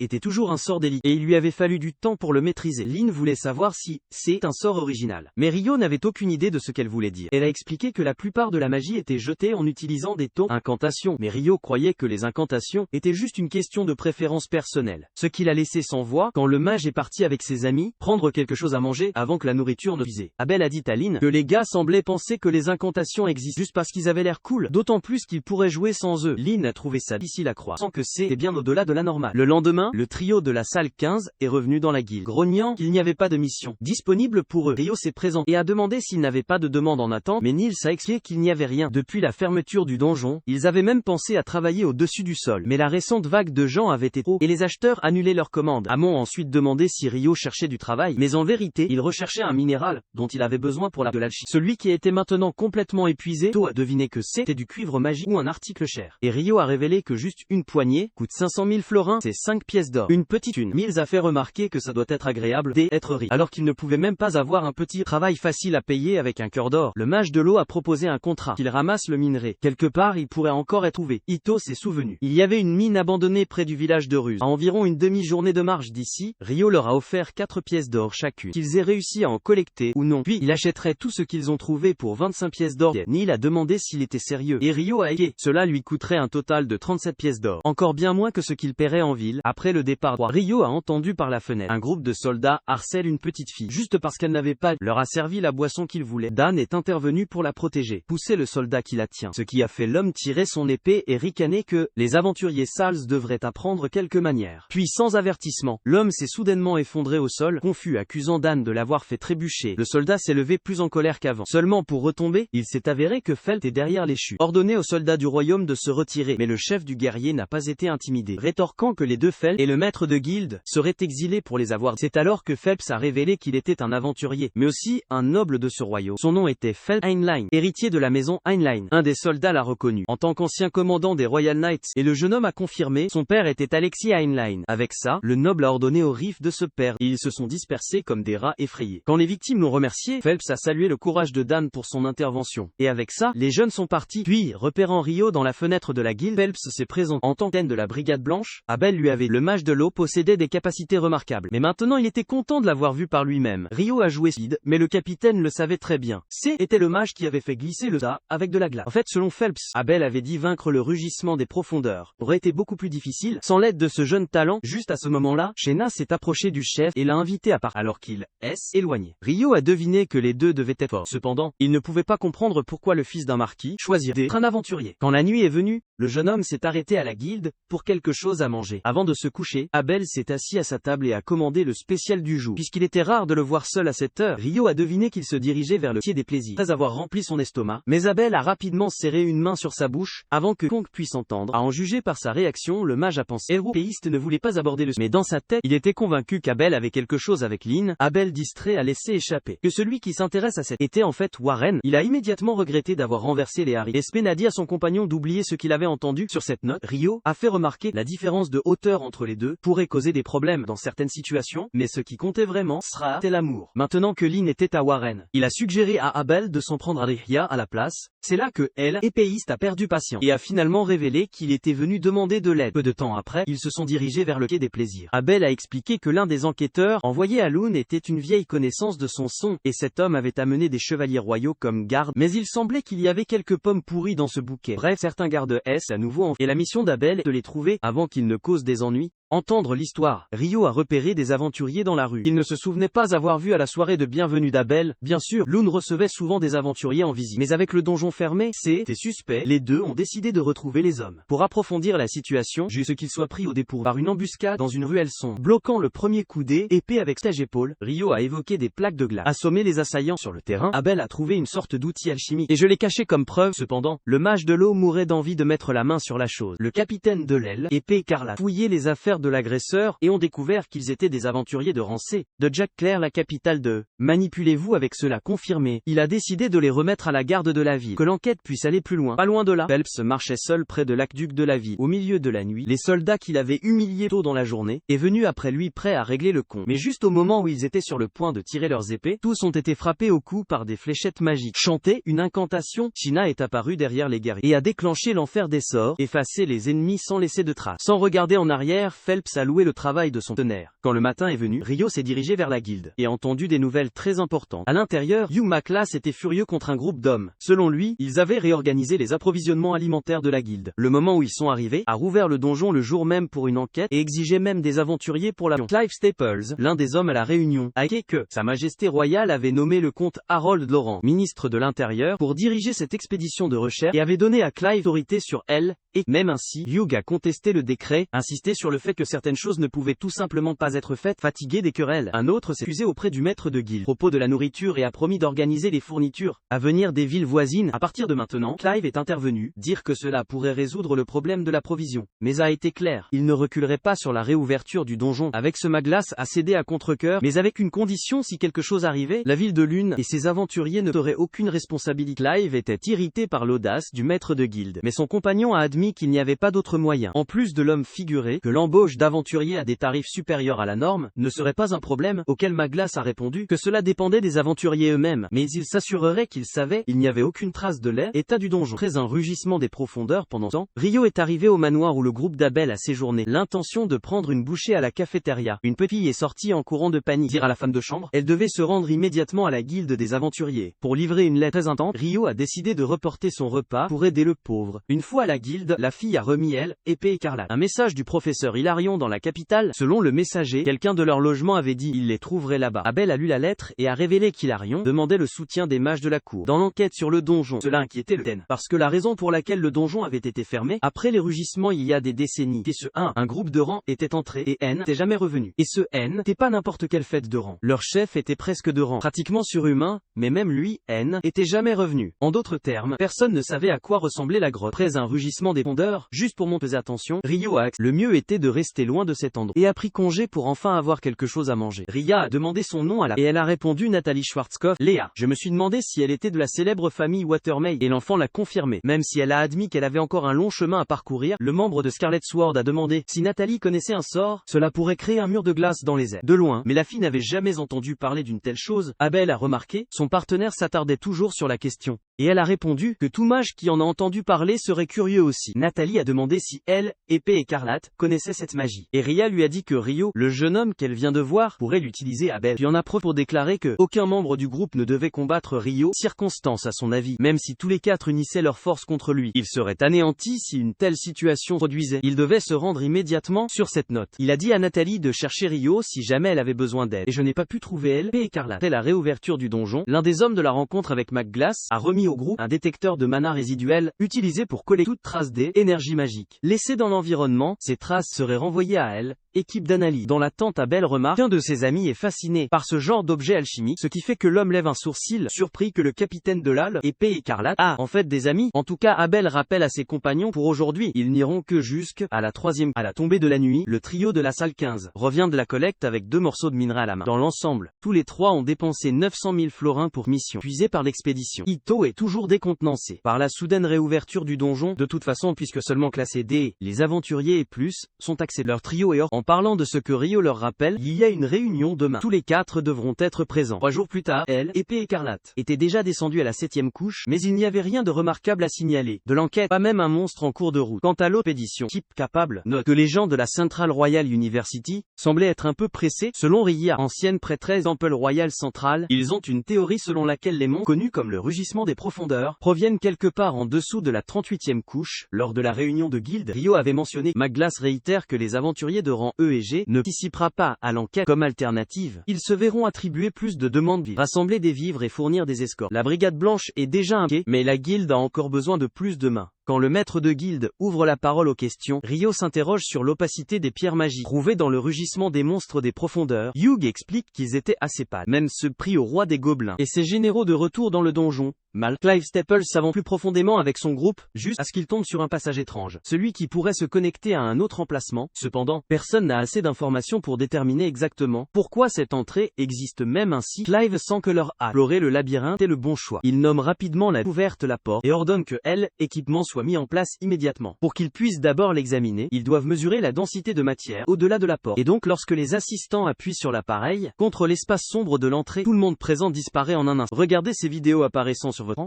Speaker 1: Était toujours un sort délicat, et il lui avait fallu du temps pour le maîtriser. Lynn voulait savoir si c'est un sort original. Mais Rio n'avait aucune idée de ce qu'elle voulait dire. Elle a expliqué que la plupart de la magie était jetée en utilisant des taux incantations, mais Rio croyait que les incantations étaient juste une question de préférence personnelle. Ce qui l'a laissé sans voix quand le mage est parti avec ses amis prendre quelque chose à manger avant que la nourriture ne puise. Abel a dit à Lynn que les gars semblaient penser que les incantations existent juste parce qu'ils avaient l'air cool, d'autant plus qu'ils pourraient jouer sans eux. Lynn a trouvé ça difficile à croire, sans que c'était bien au-delà de la normale. Le lendemain, le trio de la salle 15 est revenu dans la guilde, grognant qu'il n'y avait pas de mission disponible pour eux. Rio s'est présenté et a demandé s'ils n'avaient pas de demande en attente, mais Nils a expliqué qu'il n'y avait rien. Depuis la fermeture du donjon, ils avaient même pensé à travailler au-dessus du sol, mais la récente vague de gens avait été trop, et les acheteurs annulaient leurs commandes. Amon a ensuite demandé si Rio cherchait du travail, mais en vérité, il recherchait un minéral dont il avait besoin pour de l'alchimie. Celui qui était maintenant complètement épuisé, To a deviné que c'était du cuivre magique ou un article cher. Et Rio a révélé que juste une poignée coûte 500 000 florins, c'est 5 pièces d'or. Une petite une. Mills a fait remarquer que ça doit être agréable d'être riche, alors qu'il ne pouvait même pas avoir un petit travail facile à payer avec un cœur d'or. Le mage de l'eau a proposé un contrat, qu'il ramasse le minerai. Quelque part, il pourrait encore être trouvé. Ito s'est souvenu. Il y avait une mine abandonnée près du village de Ruse, à environ une demi-journée de marche d'ici. Rio leur a offert 4 pièces d'or chacune, qu'ils aient réussi à en collecter ou non. Puis, il achèterait tout ce qu'ils ont trouvé pour 25 pièces d'or. Neil a demandé s'il était sérieux, et Rio a égaye. Cela lui coûterait un total de 37 pièces d'or. Encore bien moins que ce qu'il paierait en ville. Après le départ, Rio a entendu par la fenêtre un groupe de soldats harcèle une petite fille, juste parce qu'elle n'avait pas leur a servi la boisson qu'il voulait. Dan est intervenu pour la protéger, pousser le soldat qui la tient, ce qui a fait l'homme tirer son épée et ricaner que les aventuriers Sals devraient apprendre quelque manière. Puis sans avertissement, l'homme s'est soudainement effondré au sol, confus, accusant Dan de l'avoir fait trébucher. Le soldat s'est levé plus en colère qu'avant. Seulement pour retomber, il s'est avéré que Felt est derrière les chutes. Ordonné aux soldats du royaume de se retirer, mais le chef du guerrier n'a pas été intimidé, rétorquant que les deux Felt et le maître de guilde seraient exilés pour les avoir. C'est alors que Phelps a révélé qu'il était un aventurier, mais aussi un noble de ce royaume. Son nom était Phelps Heinlein, héritier de la maison Heinlein. Un des soldats l'a reconnu en tant qu'ancien commandant des Royal Knights, et le jeune homme a confirmé, son père était Alexis Heinlein. Avec ça, le noble a ordonné aux Riffs de se perdre, et ils se sont dispersés comme des rats effrayés. Quand les victimes l'ont remercié, Phelps a salué le courage de Dan pour son intervention. Et avec ça, les jeunes sont partis. Puis, repérant Rio dans la fenêtre de la guilde, Phelps s'est présenté en tant qu'aide de la brigade blanche. Abel lui avait, le mage de l'eau possédait des capacités remarquables, mais maintenant il était content de l'avoir vu par lui-même. Rio a joué speed, mais le capitaine le savait très bien. Était le mage qui avait fait glisser le tas avec de la glace. En fait, selon Phelps, Abel avait dit vaincre le rugissement des profondeurs aurait été beaucoup plus difficile sans l'aide de ce jeune talent. Juste à ce moment-là, Shena s'est approché du chef et l'a invité à part, alors qu'il éloigné. Rio a deviné que les deux devaient être forts. Cependant, il ne pouvait pas comprendre pourquoi le fils d'un marquis choisirait d'être un aventurier. Quand la nuit est venue, le jeune homme s'est arrêté à la guilde pour quelque chose à manger, avant de se coucher, Abel s'est assis à sa table et a commandé le spécial du jour. Puisqu'il était rare de le voir seul à cette heure, Rio a deviné qu'il se dirigeait vers le pied des plaisirs, après avoir rempli son estomac, mais Abel a rapidement serré une main sur sa bouche, avant que Kong puisse entendre. À en juger par sa réaction, le mage a pensé. Européiste ne voulait pas aborder le sujet, mais dans sa tête, il était convaincu qu'Abel avait quelque chose avec Lynn. Abel, distrait, a laissé échapper que celui qui s'intéresse à cette était en fait Warren. Il a immédiatement regretté d'avoir renversé les Harry. Spen a dit à son compagnon d'oublier ce qu'il avait entendu. Sur cette note, Rio a fait remarquer la différence de hauteur entre les deux pourrait causer des problèmes dans certaines situations, mais ce qui comptait vraiment sera l'amour. Maintenant que Lynn était à Warren, il a suggéré à Abel de s'en prendre à Ria à la place. C'est là que elle, épéiste, a perdu patience et a finalement révélé qu'il était venu demander de l'aide. Peu de temps après, ils se sont dirigés vers le quai des plaisirs. Abel a expliqué que l'un des enquêteurs envoyés à Loon était une vieille connaissance de son son, et cet homme avait amené des chevaliers royaux comme garde, mais il semblait qu'il y avait quelques pommes pourries dans ce bouquet. Bref, certains gardes S à nouveau et la mission d'Abel est de les trouver avant qu'ils ne causent des ennuis. Entendre l'histoire. Rio a repéré des aventuriers dans la rue. Il ne se souvenait pas avoir vu à la soirée de bienvenue d'Abel. Bien sûr, Loon recevait souvent des aventuriers en visite. Mais avec le donjon fermé, c'était suspect. Les deux ont décidé de retrouver les hommes. Pour approfondir la situation, jusqu'à ce qu'ils soient pris au dépourvu par une embuscade dans une ruelle sombre. Bloquant le premier coup d'épée avec stage-épaule, Rio a évoqué des plaques de glace. Assommé les assaillants sur le terrain, Abel a trouvé une sorte d'outil alchimique. Et je l'ai caché comme preuve. Cependant, le mage de l'eau mourait d'envie de mettre la main sur la chose. Le capitaine de l'aile, épée écarlate, fouillait les affaires de l'agresseur et ont découvert qu'ils étaient des aventuriers de Rancé, de Jack Clair, la capitale de. Manipulez-vous avec cela confirmé. Il a décidé de les remettre à la garde de la ville. Que l'enquête puisse aller plus loin. Pas loin de là, Phelps marchait seul près de l'aqueduc de la ville. Au milieu de la nuit, les soldats qu'il avait humiliés tôt dans la journée est venu après lui prêt à régler le compte. Mais juste au moment où ils étaient sur le point de tirer leurs épées, tous ont été frappés au cou par des fléchettes magiques. Chanté une incantation, China est apparue derrière les guerriers et a déclenché l'enfer des sorts, effacé les ennemis sans laisser de traces. Sans regarder en arrière, Phelps a loué le travail de son tonnerre. Quand le matin est venu, Rio s'est dirigé vers la guilde et a entendu des nouvelles très importantes. À l'intérieur, Hugh McClass était furieux contre un groupe d'hommes. Selon lui, ils avaient réorganisé les approvisionnements alimentaires de la guilde. Le moment où ils sont arrivés, a rouvert le donjon le jour même pour une enquête et exigeait même des aventuriers pour la. Clive Staples, l'un des hommes à la réunion, a écrit que Sa Majesté royale avait nommé le comte Harold Laurent, ministre de l'Intérieur, pour diriger cette expédition de recherche et avait donné à Clive autorité sur elle. Et, même ainsi, Hugh a contesté le décret, insisté sur le fait que certaines choses ne pouvaient tout simplement pas être faites, fatigué des querelles. Un autre s'est excusé auprès du maître de guilde, à propos de la nourriture et a promis d'organiser les fournitures à venir des villes voisines. À partir de maintenant, Clive est intervenu, dire que cela pourrait résoudre le problème de la provision. Mais a été clair, il ne reculerait pas sur la réouverture du donjon. Avec ce Maglas a cédé à contre-cœur, mais avec une condition: si quelque chose arrivait, la ville de Lune et ses aventuriers ne auraient aucune responsabilité. Clive était irrité par l'audace du maître de guilde, mais son compagnon a admis qu'il n'y avait pas d'autre moyen. En plus de l'homme figuré, que l'embauche d'aventuriers à des tarifs supérieurs à la norme ne serait pas un problème, auquel Maglas a répondu que cela dépendait des aventuriers eux-mêmes, mais il s'assurerait qu'ils savaient. Il n'y avait aucune trace de l'état du donjon. Après un rugissement des profondeurs pendant ce temps, Rio est arrivé au manoir où le groupe d'Abel a séjourné, l'intention de prendre une bouchée à la cafétéria. Une petite fille est sortie en courant de panique, dire à la femme de chambre. Elle devait se rendre immédiatement à la guilde des aventuriers. Pour livrer une lettre très intense, Rio a décidé de reporter son repas pour aider le pauvre. Une fois à la guilde, la fille a remis épée écarlate. Un message du professeur Hilarion dans la capitale. Selon le messager, quelqu'un de leur logement avait dit il les trouverait là-bas. Abel a lu la lettre et a révélé qu'Hilarion demandait le soutien des mages de la cour dans l'enquête sur le donjon. Cela inquiétait le Den, parce que la raison pour laquelle le donjon avait été fermé après les rugissements il y a des décennies, et ce un groupe de rang était entré et N n'était jamais revenu. Et ce N n'était pas n'importe quelle fête de rang. Leur chef était presque de rang, pratiquement surhumain, mais même lui, N, était jamais revenu. En d'autres termes, personne ne savait à quoi ressemblait la grotte. Après un rugissement des pondeurs, juste pour mon pesé attention, Rio a accepté. Le mieux était de rester loin de cet endroit et a pris congé pour enfin avoir quelque chose à manger. Ria a demandé son nom à la et elle a répondu Nathalie Schwarzkopf. Léa. Je me suis demandé si elle était de la célèbre famille Watermaid et l'enfant l'a confirmé. Même si elle a admis qu'elle avait encore un long chemin à parcourir, le membre de Scarlet Sword a demandé si Nathalie connaissait un sort. Cela pourrait créer un mur de glace dans les airs. De loin, mais la fille n'avait jamais entendu parler d'une telle chose. Abel a remarqué, son partenaire s'attardait toujours sur la question. Et elle a répondu que tout mage qui en a entendu parler serait curieux aussi. Nathalie a demandé si elle, épée écarlate, connaissait cette magie. Et Ria lui a dit que Rio, le jeune homme qu'elle vient de voir, pourrait l'utiliser. Abel puis en a preuve pour déclarer que aucun membre du groupe ne devait combattre Rio. Circonstance à son avis, même si tous les quatre unissaient leurs forces contre lui, il serait anéanti si une telle situation se produisait. Il devait se rendre immédiatement. Sur cette note, il a dit à Nathalie de chercher Rio si jamais elle avait besoin d'aide. Et je n'ai pas pu trouver elle, épée écarlate. Après la réouverture du donjon, l'un des hommes de la rencontre avec Maglas a remis au groupe un détecteur de mana résiduel, utilisé pour coller toute trace d'énergie magique. Laissée dans l'environnement, ces traces seraient renvoyées à elle. Équipe d'analyse. Dans l'attente, Abel remarque qu'un de ses amis est fasciné par ce genre d'objet alchimique, ce qui fait que l'homme lève un sourcil, surpris que le capitaine de l'âle, épée écarlate, a en fait des amis. En tout cas, Abel rappelle à ses compagnons pour aujourd'hui, ils n'iront que jusqu'à la troisième. À la tombée de la nuit, le trio de la salle 15 revient de la collecte avec 2 morceaux de minerai à la main. Dans l'ensemble, tous les 3 ont dépensé 900 000 florins pour mission puisée par l'expédition. Ito est toujours décontenancé par la soudaine réouverture du donjon. De toute façon, puisque seulement classés D, les aventuriers et plus sont axés. Leur trio est hors. En parlant de ce que Rio leur rappelle, il y a une réunion demain. Tous les 4 devront être présents. 3 jours plus tard, elle, épée écarlate, était déjà descendue à la 7e couche, mais il n'y avait rien de remarquable à signaler. De l'enquête, pas même un monstre en cours de route. Quant à l'expédition, type capable, note que les gens de la Central Royal University semblaient être un peu pressés. Selon Ria, ancienne prêtresse Temple Royal Central, ils ont une théorie selon laquelle les monts, connus comme le rugissement des profondeurs, proviennent quelque part en dessous de la 38e couche. Lors de la réunion de guilde, Rio avait mentionné. Maglas réitère que les aventuriers de rang E et G ne participera pas à l'enquête. Comme alternative, ils se verront attribuer plus de demandes vives, rassembler des vivres et fournir des escortes. La brigade blanche est déjà impliquée, mais la guilde a encore besoin de plus de mains. Quand le maître de guilde ouvre la parole aux questions, Rio s'interroge sur l'opacité des pierres magiques trouvées dans le rugissement des monstres des profondeurs. Hugh explique qu'ils étaient assez pâles, même se prit au roi des gobelins et ses généraux de retour dans le donjon. Clive Staples s'avance plus profondément avec son groupe, juste à ce qu'il tombe sur un passage étrange, celui qui pourrait se connecter à un autre emplacement. Cependant, personne n'a assez d'informations pour déterminer exactement pourquoi cette entrée existe. Même ainsi, Clive sent que leur explorer le labyrinthe est le bon choix. Il nomme rapidement la ouverte la porte et ordonne que l'équipement soit mis en place immédiatement. Pour qu'ils puissent d'abord l'examiner, ils doivent mesurer la densité de matière au-delà de la porte. Et donc lorsque les assistants appuient sur l'appareil contre l'espace sombre de l'entrée, tout le monde présent disparaît en un instant. Regardez ces vidéos apparaissant sur votre écran.